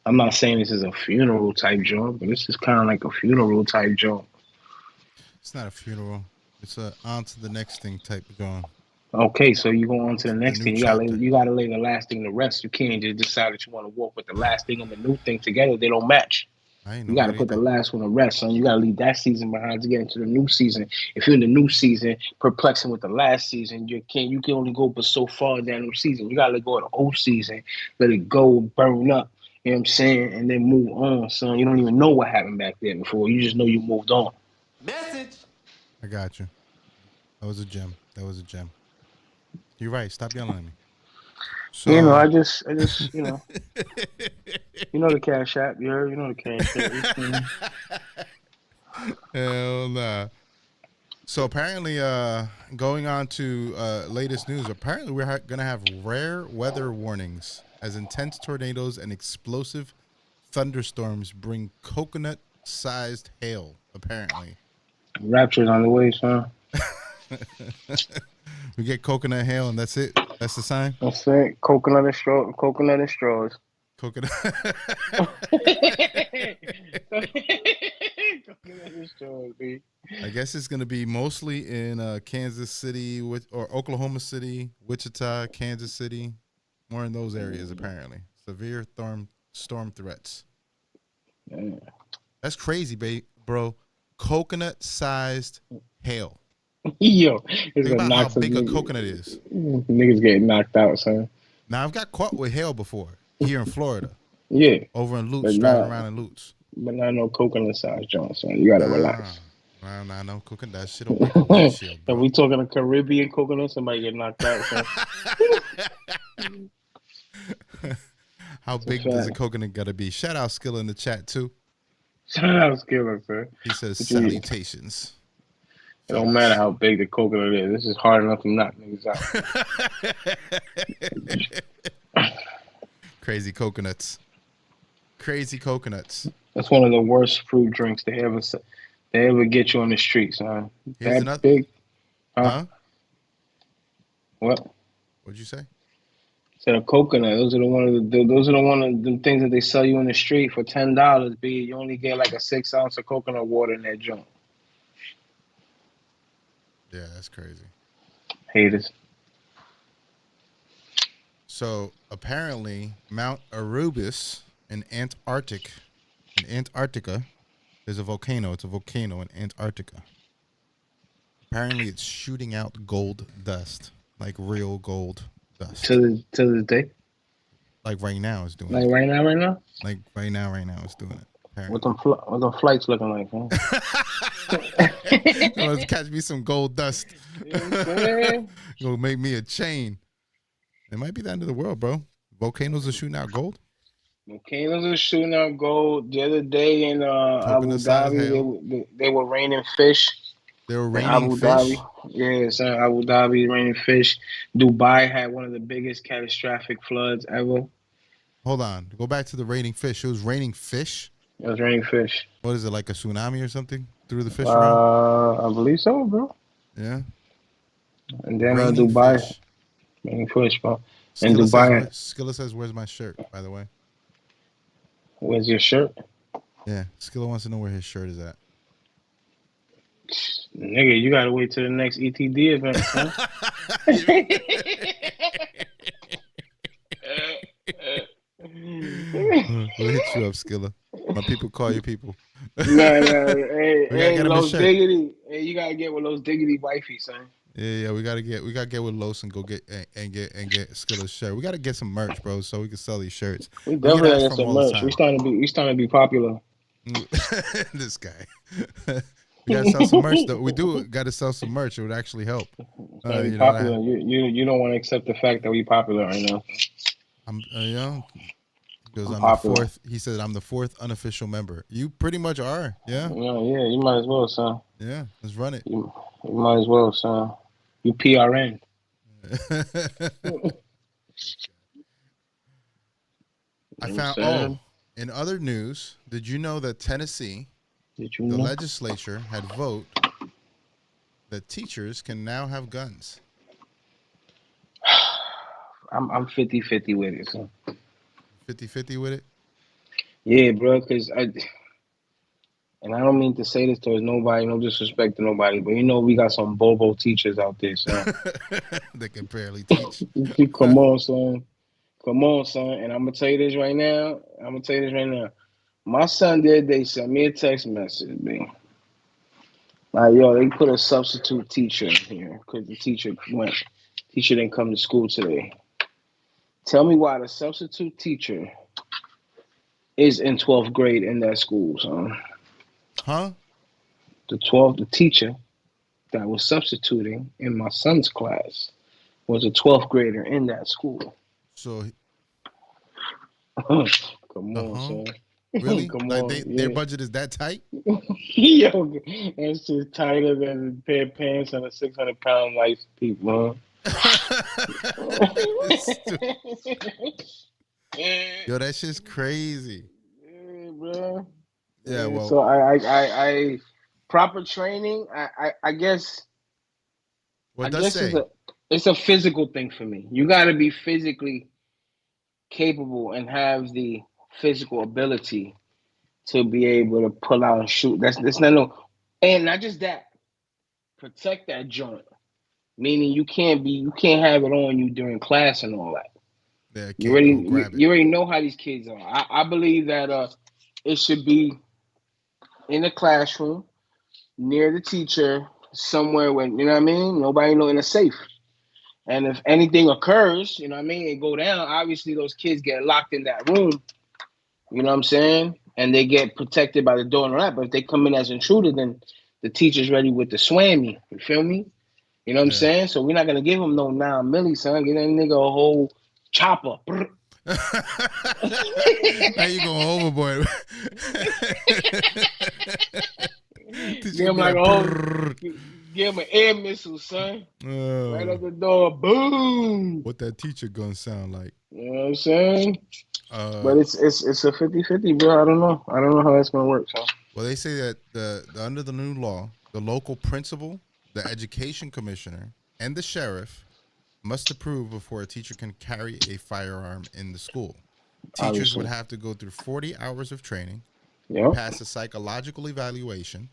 I'm not saying this is a funeral type joint, but this is kind of like a funeral type joint. It's not a funeral. It's a on to the next thing type of joint. Okay, so you go on to the next thing. You gotta lay the last thing to rest. You can't just decide that you want to walk with the last thing and the new thing together. They don't match. You gotta put the last one to rest, son. You gotta leave that season behind to get into the new season. If you're in the new season, perplexing with the last season, you can only go but so far in that new season. You gotta let go of the old season, let it go, burn up. You know what I'm saying? And then move on, son. You don't even know what happened back there before. You just know you moved on. Message. I got you. That was a gem. You're right. Stop yelling at me. So, I just, you know the Cash App. You know the Cash App. Hell nah. So apparently, going on to latest news, apparently we're going to have rare weather warnings as intense tornadoes and explosive thunderstorms bring coconut-sized hail, apparently. Rapture's on the way, son. We get coconut hail, and that's it. That's the sign. That's it. Coconut and straws. Coconut. Coconut and straws, B. I guess it's gonna be mostly in Kansas City or Oklahoma City, Wichita, Kansas City, more in those areas apparently. Severe storm threats. Yeah. That's crazy, bro. Coconut-sized hail. Yo, think about how big a coconut is. Niggas getting knocked out, son. Now, I've got caught with hail before here in Florida. Yeah. Over in Lutz, driving around in Lutz. But not no coconut size joint, son. You gotta relax. I know coconut. That shit don't break a windshield, If bro. we talking a Caribbean coconut, somebody get knocked out. So. How big does a coconut gotta be? Shout out Skilla in the chat too. Shout out Skiller, sir. He says What you mean? salutations. It don't matter how big the coconut is. This is hard enough to knock niggas out. Crazy coconuts. Crazy coconuts. That's one of the worst fruit drinks they ever get you on the streets, huh? Here's That another- big. Huh? What? What'd you say? Said a coconut. Those are one of the things that they sell you in the street for $10. B, you only get like a 6 ounce of coconut water in that joint. Yeah, that's crazy. Haters. So apparently, Mount Erebus in Antarctica, there's a volcano. It's a volcano in Antarctica. Apparently, it's shooting out gold dust, like real gold dust. To this day. Like right now, it's doing Like it. right now. Like right now, it's doing it. What them flights looking like, huh? Let's catch me some gold dust. Gonna make me a chain. It might be the end of the world, bro. Volcanoes are shooting out gold. Volcanoes are shooting out gold. The other day in Abu Dhabi, they were raining fish. They were In raining Abu fish. Dhabi. Yeah, son, Abu Dhabi raining fish. Dubai had one of the biggest catastrophic floods ever. Hold on. Go back to the raining fish. It was raining fish? It was raining fish. What is it, like a tsunami or something? Threw the fish around? I believe so, bro. Yeah. And then Raining Dubai. fish. Raining fish, bro. Skilla And Dubai. Skilla says, where's my shirt, by the way? Where's your shirt? Yeah. Skilla wants to know where his shirt is at. Nigga, you gotta wait till the next ETD event, huh? We'll hit you up, Skilla. My people call you people. Nah, hey, We gotta get him a Los shirt. Diggity. Hey, you gotta get with Los Diggity wifey, son. Yeah, we gotta get with Los and go get Skilla's shirt. We gotta get some merch, bro, so we can sell these shirts. We definitely get gotta asked get for some them all the merch. time. We starting to be popular. This guy. We gotta sell some merch though. We do gotta sell some merch. It would actually help. You know, Popular. You don't want to accept the fact that we popular right now. I'm because I'm the popular. fourth. He said I'm the fourth unofficial member. You pretty much are. Yeah. Yeah, you might as well, son. Yeah. Let's run it. You might as well, son. You PRN. I found. In other news, did you know that Tennessee, the legislature had vote that teachers can now have guns? I'm 50-50 with it, son. 50-50 with it? Yeah, bro, because I don't mean to say this towards nobody, no disrespect to nobody, but you know we got some bobo teachers out there, son. They can barely teach. Come on, son. And I'm gonna tell you this right now. My son they sent me a text message, man. Like, yo, they put a substitute teacher in here because the teacher didn't come to school today. Tell me why the substitute teacher is in 12th grade in that school, son. Huh? The teacher that was substituting in my son's class was a 12th grader in that school. So Come on, son. Really? Come like on, their budget is that tight? Yo, that's just tighter than a pair of pants on a 600-pound life people, Yo, that shit's crazy. Yeah, bro. Yeah, well. So I proper training. I guess. What does say? It's a physical thing for me. You got to be physically capable and have the physical ability to be able to pull out and shoot. That's not and not just that. Protect that joint. Meaning you can't have it on you during class and all that. Yeah, You already know how these kids are. I believe that it should be in the classroom near the teacher somewhere when you know what I mean. Nobody know in a safe. And if anything occurs, you know what I mean, and go down, obviously those kids get locked in that room, you know what I'm saying? And they get protected by the door and all that. But if they come in as intruders, then the teacher's ready with the swammy. You feel me? You know what I'm saying? So we're not gonna give him no 9 milli, son. Give that nigga a whole chopper. Now you going overboard. Give him like a whole, give him an air missile, son. Right at the door, boom. What that teacher gonna sound like? You know what I'm saying? But it's a 50-50, bro. I don't know how that's gonna work, son. Well, they say that the under the new law, the local principal, the education commissioner, and the sheriff must approve before a teacher can carry a firearm in the school. Teachers would have to go through 40 hours of training, pass a psychological evaluation,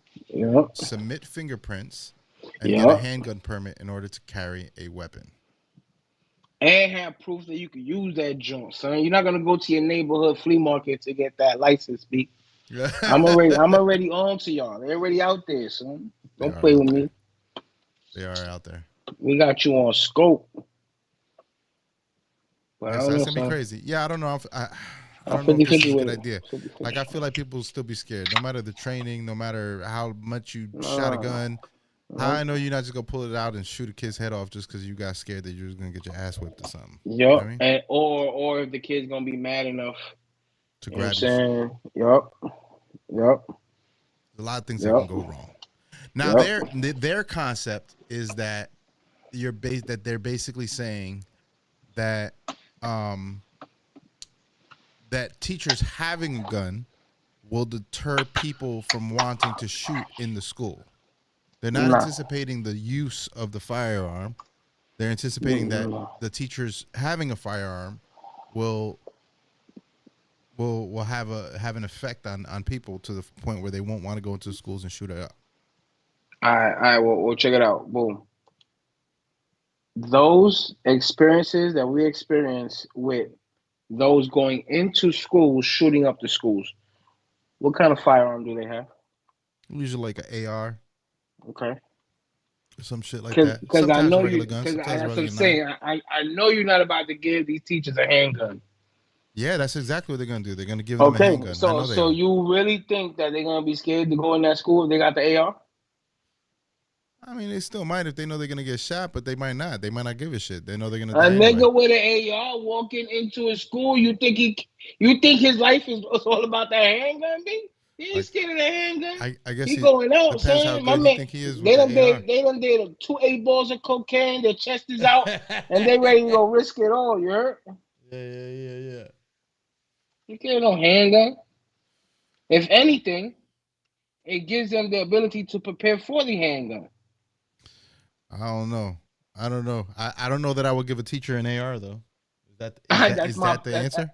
submit fingerprints, and get a handgun permit in order to carry a weapon. And have proof that you can use that joint, son. You're not gonna go to your neighborhood flea market to get that license, B. I'm already on to y'all. They're already out there, son. Don't play with me. They are out there. We got you on scope. But That's gonna be crazy. Yeah, I don't know. I don't know if this is a good idea. Like, I feel like people will still be scared, no matter the training, no matter how much you shot a gun. How I know you're not just gonna pull it out and shoot a kid's head off just because you got scared that you're just gonna get your ass whipped or something. Yep. You know what I mean? And or if the kid's gonna be mad enough to grab you. Yep. A lot of things that can go wrong. Now their concept is that they're basically saying that that teachers having a gun will deter people from wanting to shoot in the school. They're not anticipating the use of the firearm. They're anticipating that the teachers having a firearm will have an effect on people to the point where they won't want to go into the schools and shoot it up. All right, we'll check it out. Boom. Those experiences that we experience with those going into schools, shooting up the schools, what kind of firearm do they have? Usually like an AR. Okay. Some shit like that. Because I know you. Guns, that's what I'm saying. I know you're not about to give these teachers a handgun. Yeah, that's exactly what they're gonna do. They're gonna give them a handgun. So you really think that they're gonna be scared to go in that school if they got the AR? I mean, they still might if they know they're gonna get shot, but they might not. They might not give a shit. They know they're gonna. A nigga with an AR walking into a school, you think his life is all about that handgun, B? He ain't scared of the handgun. I guess he going out, son. My man, think he is they done did 2 8 balls of cocaine. Their chest is out, and they ready to go risk it all. You heard? Yeah. You can't no handgun. If anything, it gives them the ability to prepare for the handgun. I don't know. I don't know that I would give a teacher an AR though. Is that the answer?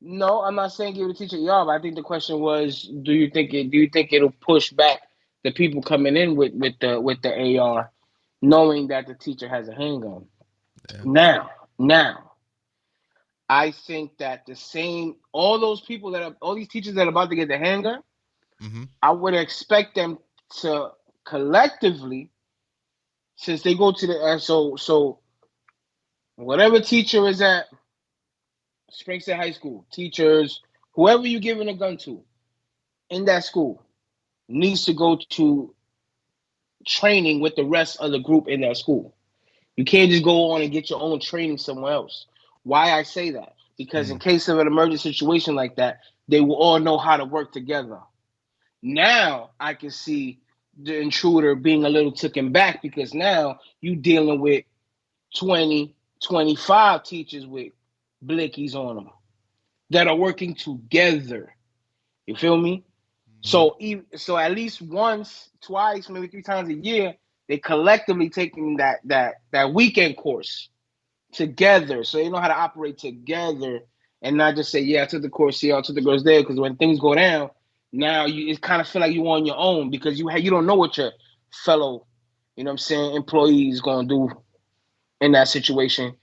No, I'm not saying give a teacher an AR, but I think the question was, do you think it'll push back the people coming in with the AR, knowing that the teacher has a handgun? Yeah. Now, I think that all these teachers that are about to get the handgun, I would expect them to collectively, since they go to the so whatever teacher is at Springstead High School, teachers, whoever you're giving a gun to in that school needs to go to training with the rest of the group in that school. You can't just go on and get your own training somewhere else. Why I say that? Because in case of an emergency situation like that, they will all know how to work together. Now I can see the intruder being a little taken back because now you dealing with 20, 25 teachers with blickies on them that are working together. You feel me? So at least once, twice, maybe 3 times a year, they collectively taking that weekend course together, so they know how to operate together and not just say, yeah, I took the course here, I took the girls there, because when things go down, now it kind of feel like you're on your own because you don't know what your fellow, employee is going to do in that situation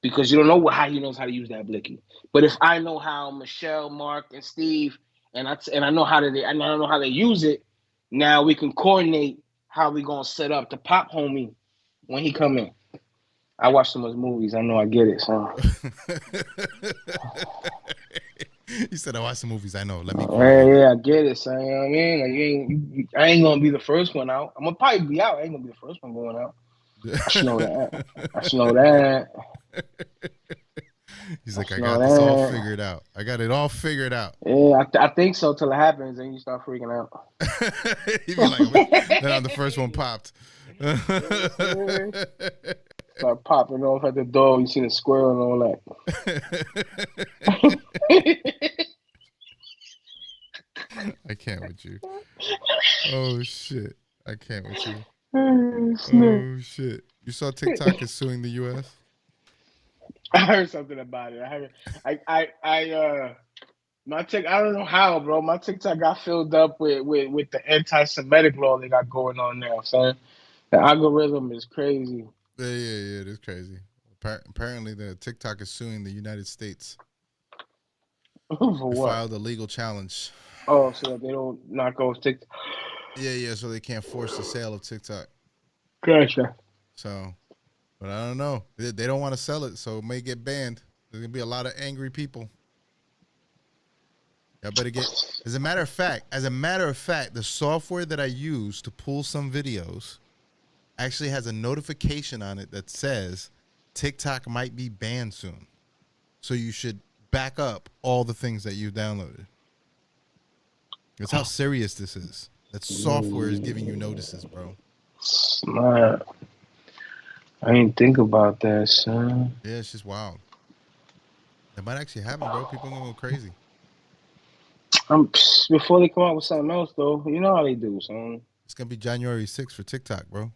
because you don't know how he knows how to use that blicky. But if I know how Michelle, Mark, and Steve, and I know how they use it, now we can coordinate how we gonna set up the pop homie when he come in. I watch so much movies, I know I get it, son. He said, "I watch the movies. I know. Let me go Yeah, ahead." yeah, I get it, son. You know what I mean? Like, I ain't gonna be the first one out. I'm gonna probably be out. I ain't gonna be the first one going out. I should know that. I should know that. He's like, I Know got this all that. figured out. I got it all figured out. Yeah, I think so till it happens, and you start freaking out. He'd be like, then I'm the first one popped. Start popping off at the door. You see the squirrel and all that. I can't with you. Oh shit. I can't with you. Snap. Oh shit. You saw TikTok is suing the US? I heard something about it. My I don't know how, bro. My TikTok got filled up with the anti-Semitic law they got going on now, son. The algorithm is crazy. Yeah, it is crazy. Apparently the TikTok is suing the United States. For They what? filed a legal challenge. Oh, so that they don't knock off TikTok. Yeah, so they can't force the sale of TikTok. Gotcha. So, but I don't know. They don't want to sell it, so it may get banned. There's gonna be a lot of angry people. I better get. As a matter of fact, the software that I use to pull some videos actually has a notification on it that says TikTok might be banned soon. So you should back up all the things that you downloaded. That's how serious this is. That software is giving you notices, bro. Smart. I didn't think about that, son. Yeah, it's just wild. That might actually happen, bro. People are gonna go crazy. Before they come out with something else, though, you know how they do, son. It's gonna be January 6th for TikTok, bro.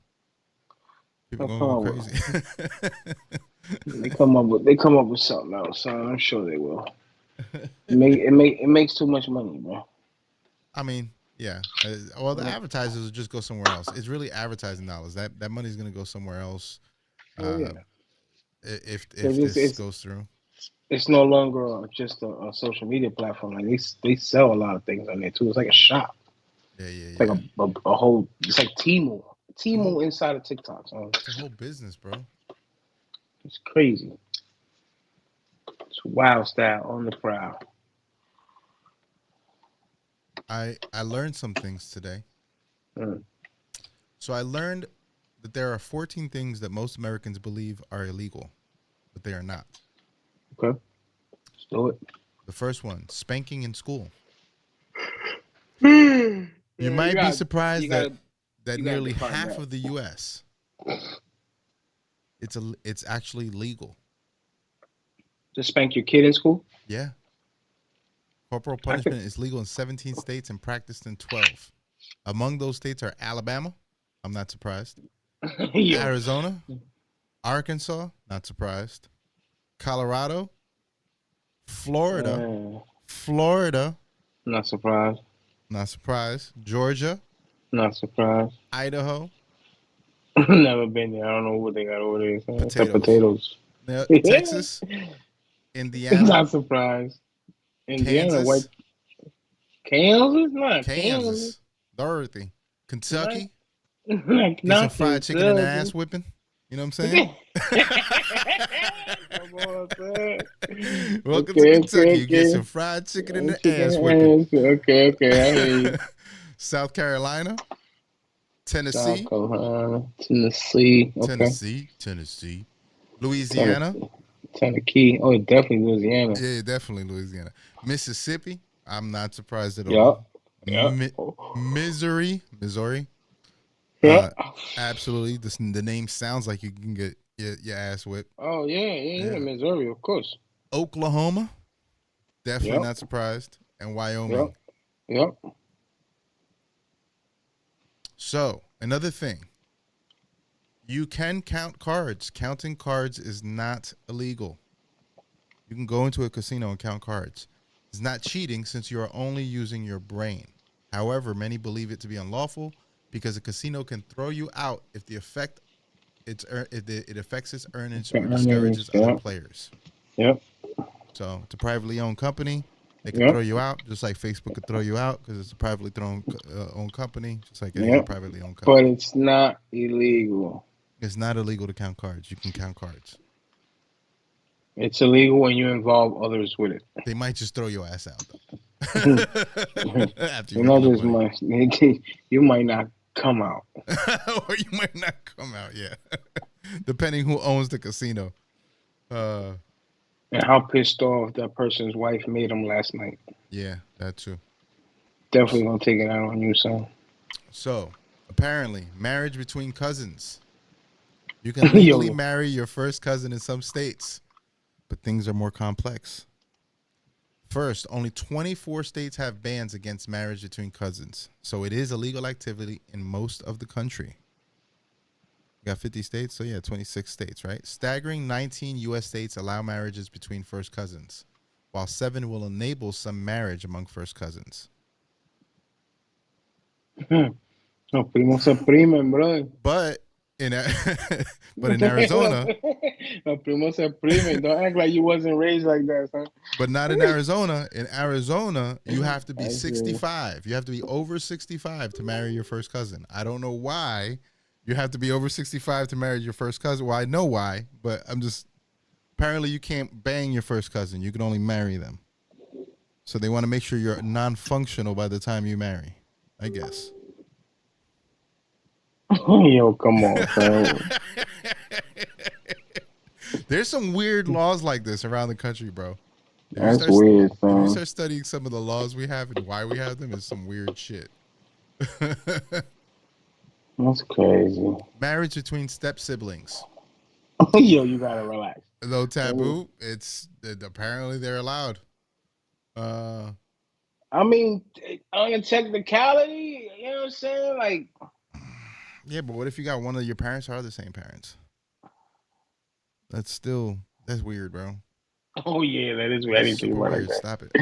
People They'll gonna go come crazy. They come up with something else, son. I'm sure they will. It makes too much money, bro. I mean, yeah. Well, the advertisers will just go somewhere else. It's really advertising dollars. That money's gonna go somewhere else. Yeah. If this goes through. It's no longer just a social media platform. Like they sell a lot of things on there too. It's like a shop. Yeah. It's like a whole. It's like Temu. Temu inside of TikTok. So it's a whole business, bro. It's crazy. It's wild style on the prowl. I learned some things today. Mm. So I learned that there are 14 things that most Americans believe are illegal, but they are not. Okay. Let's do it. The first one, spanking in school. You might be surprised that you nearly gotta define half that. of the U.S. it's actually legal. To spank your kid in school? Yeah. Corporal punishment is legal in 17 states and practiced in 12. Among those states are Alabama. I'm not surprised. Yeah. Arizona, Arkansas, not surprised. Colorado, Florida, Not surprised. not surprised. Georgia, Not surprised. Idaho, Never been there. I don't know what they got over there. Potatoes. Potatoes. Texas, Indiana, Not surprised. Indiana, Kansas, white. Kansas? Not Kansas, Dorothy, Kentucky. Like, Get some fried chicken and an ass whipping. You know what I'm saying? Come on, man. Welcome to Kentucky. You get some fried chicken and an ass whipping. Okay. I hear you. South Carolina, Tennessee, South Carolina, Tennessee. Okay. Tennessee, Louisiana. Tennessee. Oh, definitely Louisiana. Yeah, definitely Louisiana. Mississippi. I'm not surprised at all. Yeah. Missouri. Yeah. Absolutely. The name sounds like you can get your ass whipped. Oh, yeah. Missouri, of course. Oklahoma. Definitely not surprised. And Wyoming. Yep. So, another thing. You can count cards. Counting cards is not illegal. You can go into a casino and count cards. It's not cheating since you are only using your brain. However, many believe it to be unlawful because a casino can throw you out if it affects its earnings or discourages other players. Yep. So it's a privately owned company. They can throw you out, just like Facebook could throw you out because it's a privately owned company, just like any other privately owned company. But it's not illegal. It's not illegal to count cards. You can count cards. It's illegal when you involve others with it. They might just throw your ass out though. After you You make know enough this money. much. You might not come out. Or you might not come out, yeah. Depending who owns the casino. And how pissed off that person's wife made him last night. Yeah, that too. Definitely gonna take it out on you, son. So, apparently, marriage between cousins. You can legally Yo, marry your first cousin in some states, but things are more complex. First, only 24 states have bans against marriage between cousins, so it is a legal activity in most of the country. You got 50 states, so yeah, 26 states, right? Staggering 19 U.S. states allow marriages between first cousins, while 7 will enable some marriage among first cousins. los primos se primen, bro. But in but in Arizona, Los primos se primen. Don't act like you wasn't raised like that, son. but not in Arizona. In Arizona, you have to be I see. 65. You have to be over 65 to marry your first cousin. I don't know why you have to be over 65 to marry your first cousin. Well, I know why, but apparently you can't bang your first cousin. You can only marry them. So they want to make sure you're non-functional by the time you marry, I guess. Yo, come on, son. There's some weird laws like this around the country, bro. That's weird, If you son. start studying some of the laws we have and why we have them, it's some weird shit. That's crazy. Marriage between step siblings. Yo, you gotta relax. Though taboo, apparently they're allowed. I mean, on a technicality, you know what I'm saying? Like, Yeah, but what if you got one of your parents are the same parents? That's weird, bro. oh yeah, that is That's anything super like weird. that. Stop it.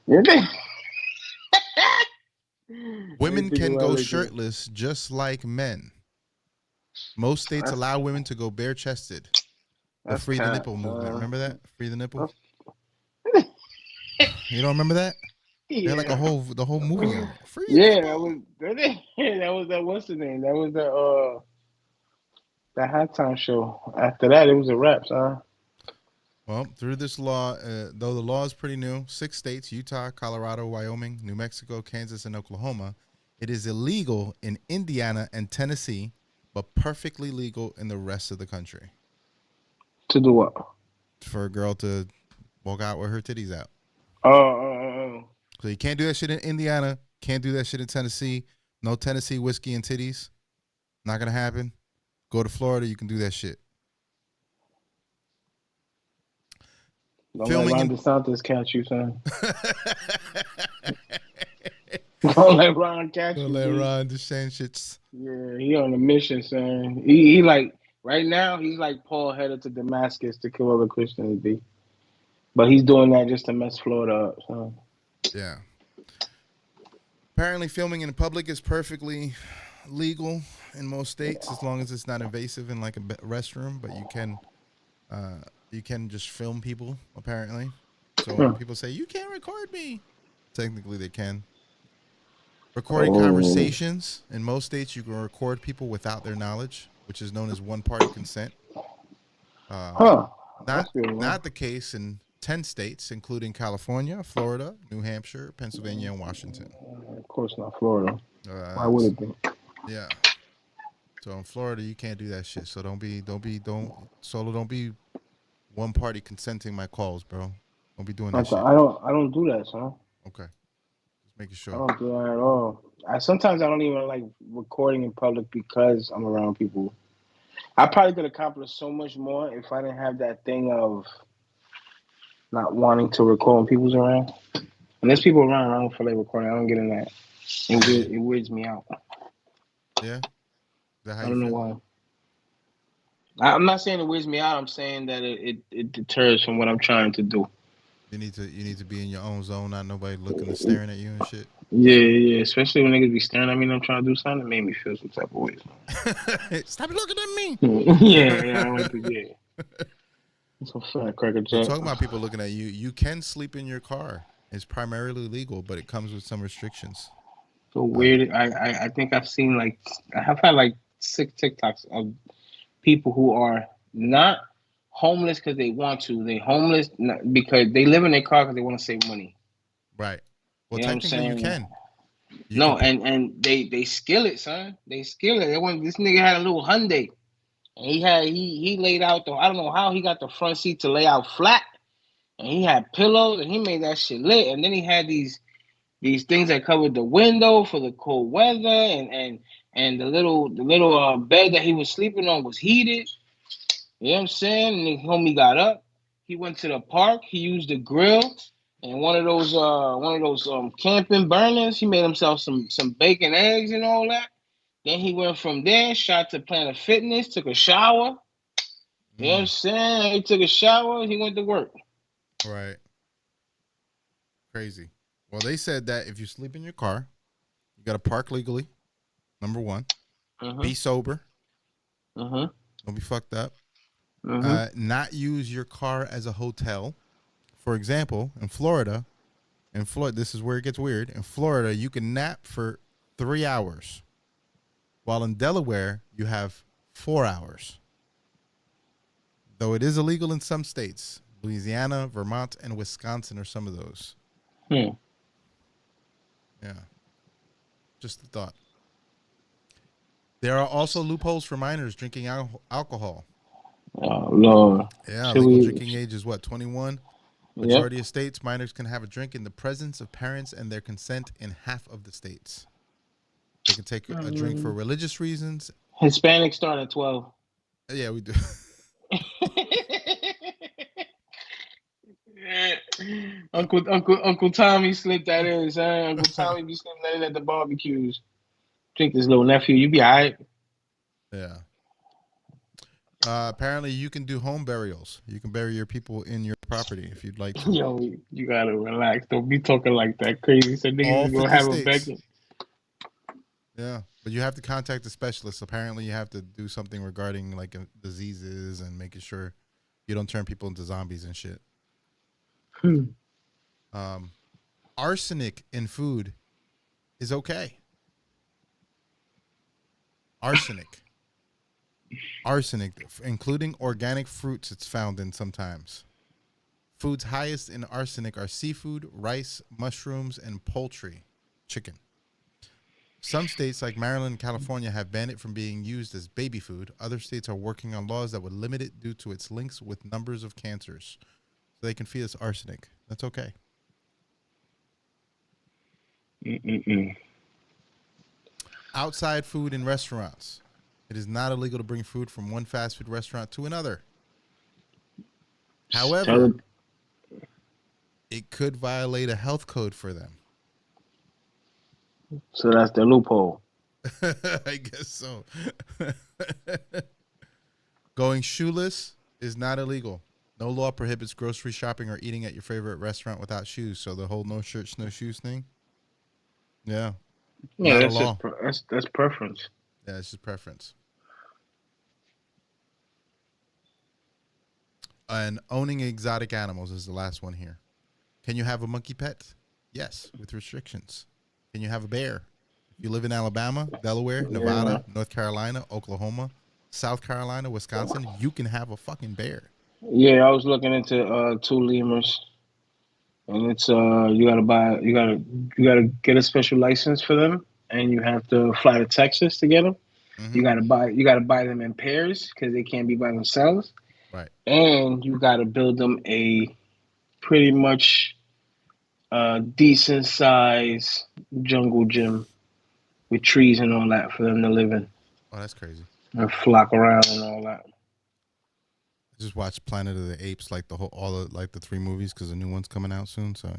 You think- Women Anything can about go like that. shirtless just like men. Most states That's- allow women to go bare-chested. The That's free the cap, nipple movement. Remember that? Free the nipple. That's- You don't remember that? They had like Yeah. the whole movie on it. Free the Yeah, nipple. that was that what's the name? That was the halftime show. After that, it was a wrap, son. Well, through this law, though the law is pretty new, 6 states, Utah, Colorado, Wyoming, New Mexico, Kansas, and Oklahoma, it is illegal in Indiana and Tennessee, but perfectly legal in the rest of the country. To do what? For a girl to walk out with her titties out. Oh. So you can't do that shit in Indiana, can't do that shit in Tennessee. No Tennessee whiskey and titties. Not going to happen. Go to Florida, you can do that shit. Don't Filming let Ron in- DeSantis catch you, son. Don't let Ron catch you. Don't let dude. Ron DeSantis. Yeah, he on a mission, son. He like right now he's like Paul headed to Damascus to kill all the Christians, B. But he's doing that just to mess Florida up, son. Yeah. Apparently, filming in public is perfectly legal in most states as long as it's not invasive in like a restroom. But you can just film people apparently. So when people say you can't record me, technically they can. Recording conversations in most states, you can record people without their knowledge, which is known as one-party consent. Not the case in 10 states, including California, Florida, New Hampshire, Pennsylvania, and Washington. Of course not Florida. Why would it be? Yeah. So in Florida, you can't do that shit. So don't be one party consenting my calls, bro. Don't be doing that shit. I don't do that, son. Okay. Just making I sure. don't do that at all. Sometimes I don't even like recording in public because I'm around people. I probably could accomplish so much more if I didn't have that thing of not wanting to record when people's around. And there's people around, I don't feel like recording. I don't get in that. It weirds me out. Yeah? Is that how I you don't know feel? why. I'm not saying it weirds me out. I'm saying that it deters from what I'm trying to do. You need to be in your own zone, not nobody looking and staring at you and shit. Yeah. Especially when niggas be staring at me and I'm trying to do something, it made me feel some type of way. Stop looking at me. yeah, I like to, yeah. It's a fat cracker You're jack. talking about people looking at you. You can sleep in your car. It's primarily legal, but it comes with some restrictions. So weird. I think I've seen I've had 6 TikToks of people who are not homeless because they want to. They homeless because they live in their car because they want to save money. Right. Well, You know what I'm technically you saying? can. No, and they skill it, son. They skill it. This nigga had a little Hyundai. And he laid out I don't know how he got the front seat to lay out flat. And he had pillows and he made that shit lit. And then he had these things that covered the window for the cold weather, and the little bed that he was sleeping on was heated. You know what I'm saying? And the homie got up. He went to the park. He used the grill and one of those camping burners. He made himself some bacon, eggs, and all that. Then he went from there, shot to Planet Fitness, took a shower. You know what I'm saying? He took a shower. He went to work. Right. Crazy. Well, they said that if you sleep in your car, you got to park legally. Number one. Be sober. Don't be fucked up. Not use your car as a hotel. For example, in Florida, this is where it gets weird. In Florida, you can nap for 3 hours, while in Delaware, you have 4 hours. Though it is illegal in some states, Louisiana, Vermont, and Wisconsin are some of those. Yeah. Just a thought. There are also loopholes for minors drinking alcohol. Oh, Lord. Yeah, legal drinking age is what, 21? Majority of states, minors can have a drink in the presence of parents and their consent in half of the states. They can take a drink for religious reasons. Hispanics start at 12. Yeah, we do. Uncle Tommy slipped that in, son. Uncle Tommy be slipping that in at the barbecues. Drink this, little nephew. You be all right. Yeah. Apparently, you can do home burials. You can bury your people in your property if you'd like to. Yo, you gotta relax. Don't be talking like that crazy. So niggas is gonna have a begging. Yeah, but you have to contact a specialist. Apparently, you have to do something regarding like diseases and making sure you don't turn people into zombies and shit. Arsenic in food is okay. Arsenic, including organic fruits, it's found in sometimes. Foods highest in arsenic are seafood, rice, mushrooms, and poultry, chicken. Some states like Maryland and California have banned it from being used as baby food. Other states are working on laws that would limit it due to its links with numbers of cancers. So they can feed us arsenic. That's okay. Outside food in restaurants. It is not illegal to bring food from one fast food restaurant to another. However, it could violate a health code for them. So that's the loophole. I guess so. Going shoeless is not illegal. No law prohibits grocery shopping or eating at your favorite restaurant without shoes. So the whole no shirts, no shoes thing. Yeah. Yeah, that's just that's preference. Yeah, it's just preference. And owning exotic animals is the last one here. Can you have a monkey pet? Yes, with restrictions. Can you have a bear? If you live in Alabama, Delaware, Nevada, North Carolina, Oklahoma, South Carolina, Wisconsin, you can have a fucking bear. Yeah, I was looking into 2 lemurs, and it's you gotta get a special license for them, and you have to fly to Texas to get them. You gotta buy them in pairs because they can't be by themselves. Right. And you gotta build them a pretty much decent size jungle gym with trees and all that for them to live in. Oh, that's crazy. And flock around and all that. I just watched Planet of the Apes, like the 3 movies, because the new one's coming out soon. So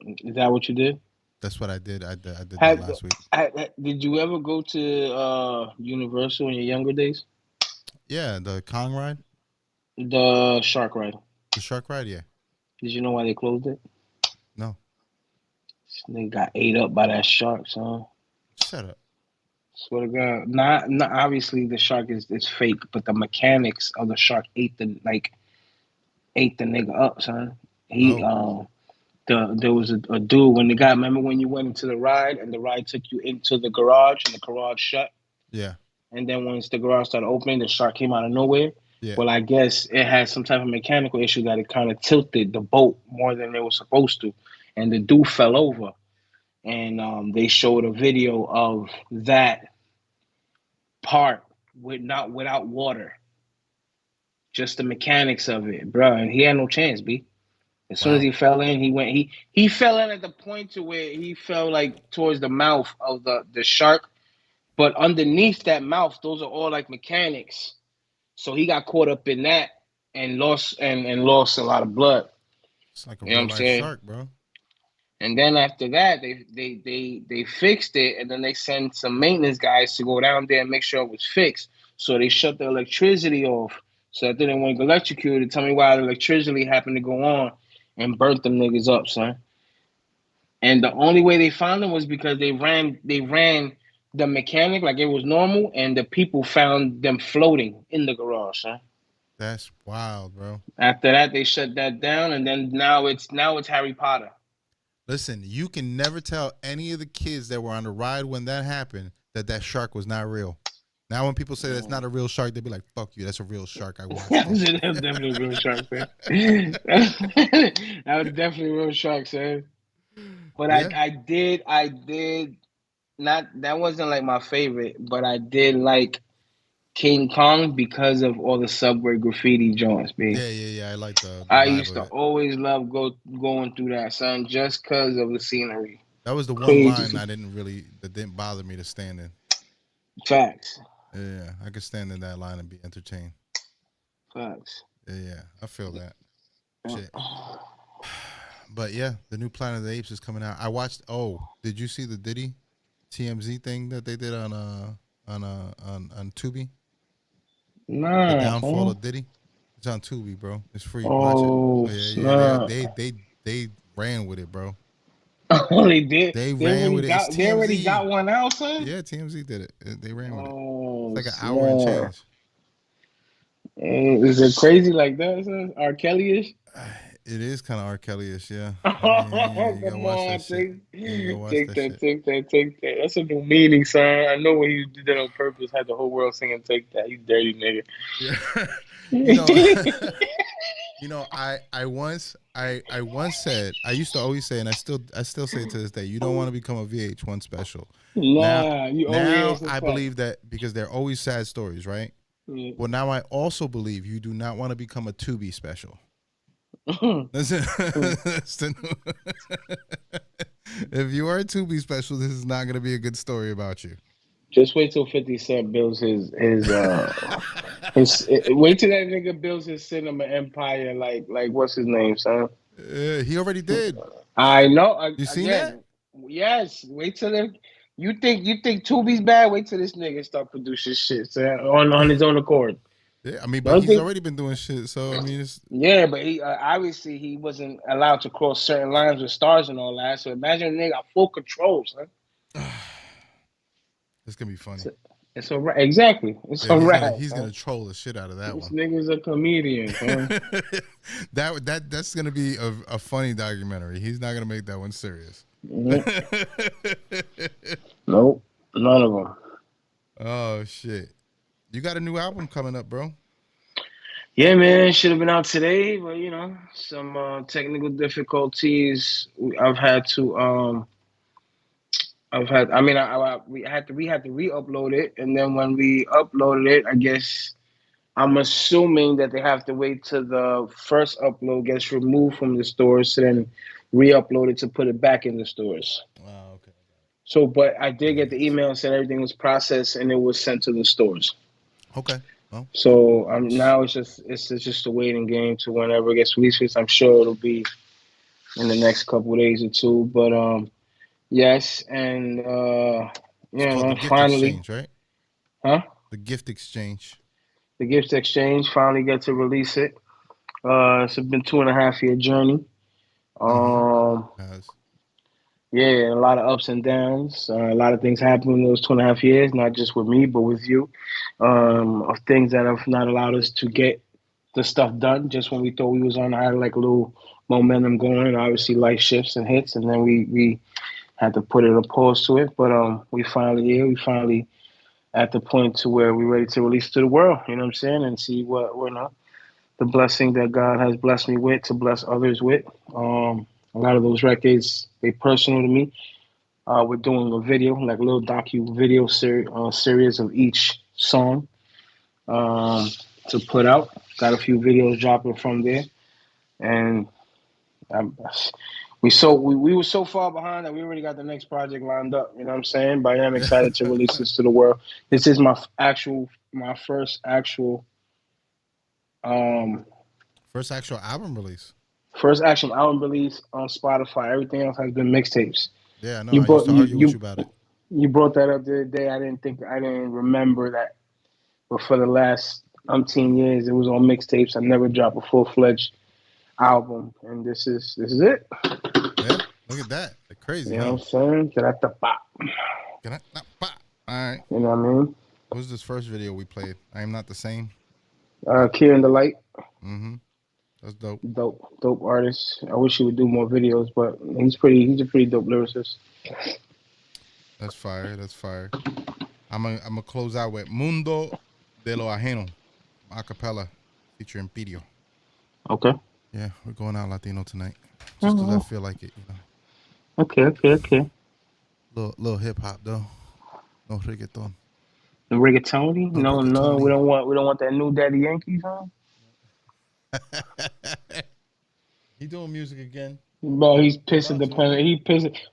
Is that what you did? That's what I did. I did that last week. Did you ever go to Universal in your younger days? Yeah, the Kong ride. The shark ride. The shark ride, yeah. Did you know why they closed it? No. They got ate up by that shark, son. Shut up. Swear to God. Not obviously the shark is fake, but the mechanics of the shark ate the nigga up, son. There was a dude when the guy, remember when you went into the ride and the ride took you into the garage and the garage shut? Yeah. And then once the garage started opening, the shark came out of nowhere. Yeah. Well, I guess it had some type of mechanical issue that it kind of tilted the boat more than it was supposed to, and the dude fell over. And they showed a video of that part without water, just the mechanics of it, bro. And he had no chance, b. As soon as he fell in, he fell in at the point to where he fell like towards the mouth of the shark, but underneath that mouth, those are all like mechanics. So he got caught up in that and lost lost a lot of blood. It's like a You know real what I'm life saying? shark, bro. And then after that, they fixed it, and then they sent some maintenance guys to go down there and make sure it was fixed. So they shut the electricity off so that they didn't want to get electrocuted. Tell me why the electricity happened to go on and burnt them niggas up, son. And the only way they found them was because they ran the mechanic like it was normal, and the people found them floating in the garage, son. That's wild, bro. After that, they shut that down, and then now it's Harry Potter. Listen, you can never tell any of the kids that were on the ride when that happened that shark was not real. Now, when people say that's not a real shark, they be like, "Fuck you, that's a real shark." I watched That was it. definitely a real shark, man. That was definitely a real shark, son. But Yeah. I did not. That wasn't like my favorite, but I did like King Kong because of all the subway graffiti joints, man. Yeah. I like the I vibe used of to it. always love going through that, son, just because of the scenery. That was the one line Crazy. that didn't bother me to stand in. Facts. Yeah, I could stand in that line and be entertained. Facts. Yeah, I feel that. Shit. But yeah, the new Planet of the Apes is coming out. I watched. Oh, did you see the Diddy TMZ thing that they did on Tubi? Nah, The downfall son. of Diddy. It's on Tubi, bro. It's free. Watch it. Oh, Yeah. snap. They ran with it, bro. Oh, they did. They ran with it. It's They already TMZ. got one out, son. Yeah, TMZ did it. They ran with it. Oh, It's like an hour and snap. change. Is it crazy like that, son? R. Kelly-ish? It is kind of R. Kelly-ish, yeah. Oh, You gotta come watch on, that shit. You gotta watch take that that, shit. take that. That's a new meaning, son. I know when he did that on purpose, had the whole world singing "Take That." You dirty nigga. Yeah. I once said, I used to always say, and I still say it to this day, you don't want to become a VH1 special. Nah, now I believe that because they're always sad stories, right? Yeah. Well, now I also believe you do not want to become a Tubi special. Listen, if you are a Tubi special, this is not going to be a good story about you. Just wait till 50 Cent builds his wait till that nigga builds his cinema empire like what's his name, son? He already did. I know. You seen that? Yes. Wait till you think Tubi's bad? Wait till this nigga start producing shit, son, on his own accord. Yeah, I mean, but he's already been doing shit, so I mean, yeah, but he obviously he wasn't allowed to cross certain lines with stars and all that. So imagine a nigga got full control, son. It's gonna be funny. It's a exactly. It's a wrap. He's gonna troll the shit out of that this one. This nigga's a comedian. That's gonna be a funny documentary. He's not gonna make that one serious. Nope, none of them. Oh shit! You got a new album coming up, bro? Yeah, man. Should have been out today, but some technical difficulties. I've had to. I mean, we had to re-upload it, and then when we uploaded it, I guess I'm assuming that they have to wait till the first upload gets removed from the stores, to then re-upload it to put it back in the stores. Wow, okay. So, but I did get the email and said everything was processed and it was sent to the stores. Okay. Well. So now it's just a waiting game to whenever it gets released. I'm sure it'll be in the next couple of days or two, but yes, and finally, exchange, right? Huh? The gift exchange. The gift exchange finally got to release it. It's been 2.5 year journey. Yeah, a lot of ups and downs. A lot of things happened in those 2.5 years, not just with me, but with you. Of things that have not allowed us to get the stuff done just when we thought we was on. I had like a little momentum going. Obviously, life shifts and hits, and then we had to put a pause to it. But we finally here. We finally at the point to where we're ready to release to the world. You know what I'm saying? And see what the blessing that God has blessed me with to bless others with. A lot of those records, they personal to me. We're doing a video, like a little video series of each song to put out. Got a few videos dropping from there, and we were so far behind that we already got the next project lined up. You know what I'm saying? But I am excited to release this to the world. This is my first actual album release. First actual album release on Spotify. Everything else has been mixtapes. Yeah, I know. I used to argue with you about it. You brought that up the other day. I didn't remember that. But for the last umpteen years, it was on mixtapes. I never dropped a full-fledged album, and this is it. Yeah, look at that. They're crazy. You know what I'm saying? All right. You know what I mean? What was this first video we played? I Am Not the Same. Kid in the Light. Mm-hmm. That's dope. Dope artist. I wish he would do more videos, but he's a pretty dope lyricist. That's fire. I'm gonna close out with Mundo de lo Ajeno, a cappella, featuring Pidio. Okay. Yeah, we're going out Latino tonight. Just because I feel like it, you know. Okay. Little hip hop though. No reggaeton. The reggaeton? No, reggaeton. we don't want that new Daddy Yankee song. He doing music again. Bro, he's pissing the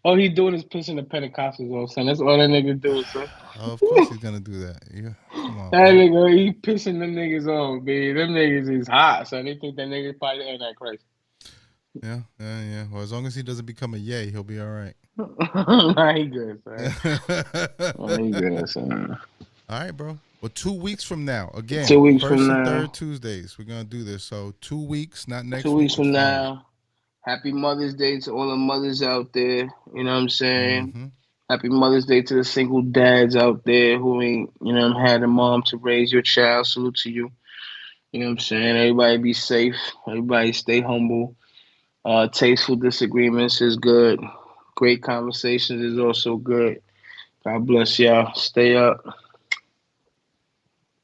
all he doing is pissing the Pentecostals off, son. That's all that nigga do, son. Oh, of course he's gonna do that. Yeah. Come on. That nigga, he pissing them niggas off, man. Them niggas is hot, son. They think that nigga probably the Antichrist. Yeah. Well, as long as he doesn't become a yay, he'll be all right. Nah, he good, son. He good, son. All right, bro. Well, 2 weeks from now, again, 2 weeks first from and now. third Tuesdays, we're gonna do this. So 2 weeks, not next 2 week. weeks from now. Happy Mother's Day to all the mothers out there. You know what I'm saying? Mm-hmm. Happy Mother's Day to the single dads out there who ain't, had a mom to raise your child. Salute to you. You know what I'm saying? Everybody be safe. Everybody stay humble. Tasteful disagreements is good. Great conversations is also good. God bless y'all. Stay up.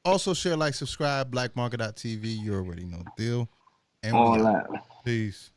Also, share, like, subscribe, blackmarket.tv. You already know the deal. And all that. Peace.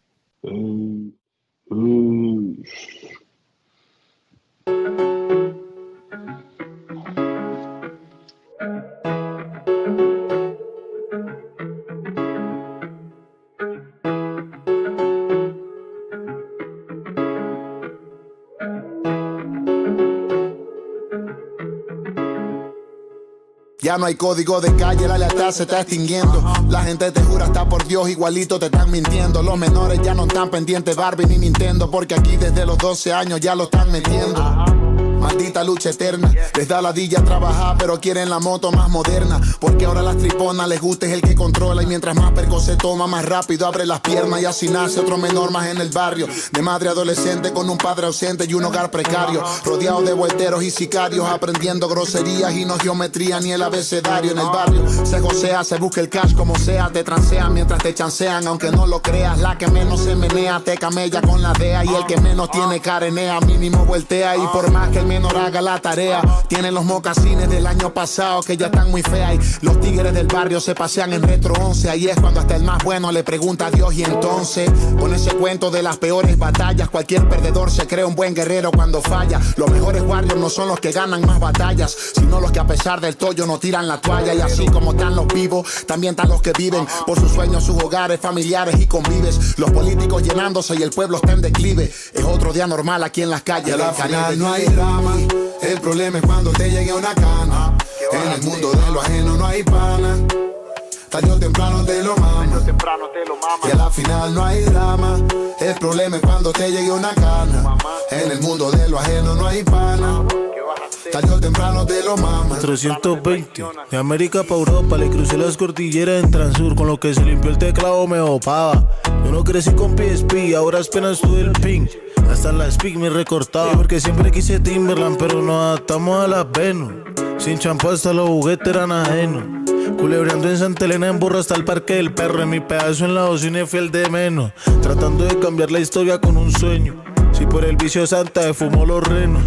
Ya no hay código de calle, la lealtad se está extinguiendo. La gente te jura hasta por Dios, igualito te están mintiendo. Los menores ya no están pendientes Barbie ni Nintendo, porque aquí desde los 12 años ya lo están metiendo. Maldita lucha eterna, les da ladilla trabajar, pero quieren la moto más moderna. Porque ahora las triponas les gusta es el que controla. Y mientras más perco se toma, más rápido abre las piernas. Y así nace otro menor más en el barrio. De madre adolescente con un padre ausente y un hogar precario. Rodeado de volteros y sicarios, aprendiendo groserías y no geometría ni el abecedario. En el barrio se josea, se busca el cash como sea. Te transean mientras te chancean, aunque no lo creas. La que menos se menea, te camella con la DEA. Y el que menos tiene carenea, mínimo voltea. Y por más que el menor haga la tarea, tienen los mocasines del año pasado que ya están muy feas. Y los tigres del barrio se pasean en retro 11. Ahí es cuando hasta el más bueno le pregunta a Dios. Y entonces, con ese cuento de las peores batallas, cualquier perdedor se cree un buen guerrero cuando falla. Los mejores warriors no son los que ganan más batallas, sino los que a pesar del tollo no tiran la toalla. Y así como están los vivos, también están los que viven por sus sueños, sus hogares, familiares y convives. Los políticos llenándose y el pueblo está en declive. Es otro día normal aquí en las calles del Caribe. No hay drama. El problema es cuando te llegue una cana. En el mundo de lo ajeno no hay pana. Tarde o temprano te lo mama. Y a la final no hay drama. El problema es cuando te llegue una cana. En el mundo de lo ajeno no hay pana. Tarde o temprano te lo mama. 320, de América pa' Europa. Le crucé las cordilleras en Transur. Con lo que se limpió el teclado me opaba. Yo no crecí con PSP, ahora apenas tuve el ping. Hasta la speak me recortaba. Porque siempre quise Timberland, pero nos adaptamos a las Venus. Sin champú hasta los juguetes eran ajenos. Culebreando en Santa Elena, en burro hasta el Parque del Perro. En mi pedazo en la bocina fui el de menos. Tratando de cambiar la historia con un sueño. Si por el vicio Santa me fumó los renos.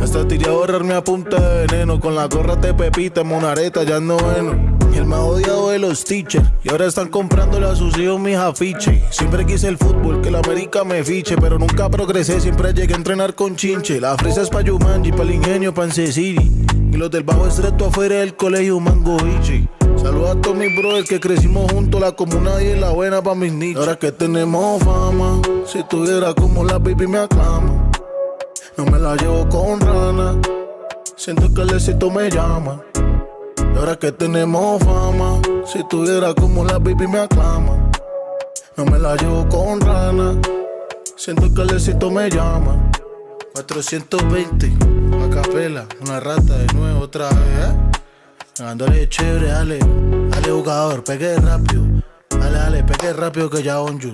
Hasta tiré a borrarme a punta de veneno. Con la gorra de Pepita en Monareta, ya no bueno. Y el más odiado de los teachers. Y ahora están comprándole a sus hijos mis afiches. Siempre quise el fútbol, que la América me fiche. Pero nunca progresé, siempre llegué a entrenar con chinche. La fresa es pa' Yumanji, pa' el ingenio, pa' City. Y los del bajo estreto afuera del colegio Mango Ichi. Saludos a todos mis brothers que crecimos juntos. La comuna y la buena pa' mis nichos. Ahora que tenemos fama, si tuviera como la baby me aclama. No me la llevo con rana, siento que el éxito me llama. Y ahora que tenemos fama, si tuviera como la baby me aclama. No me la llevo con rana, siento que el éxito me llama. 420, a capela, una rata de nuevo otra vez, Dándole chévere, dale, dale jugador, pegue rápido. Dale, pegue rápido que ya on you.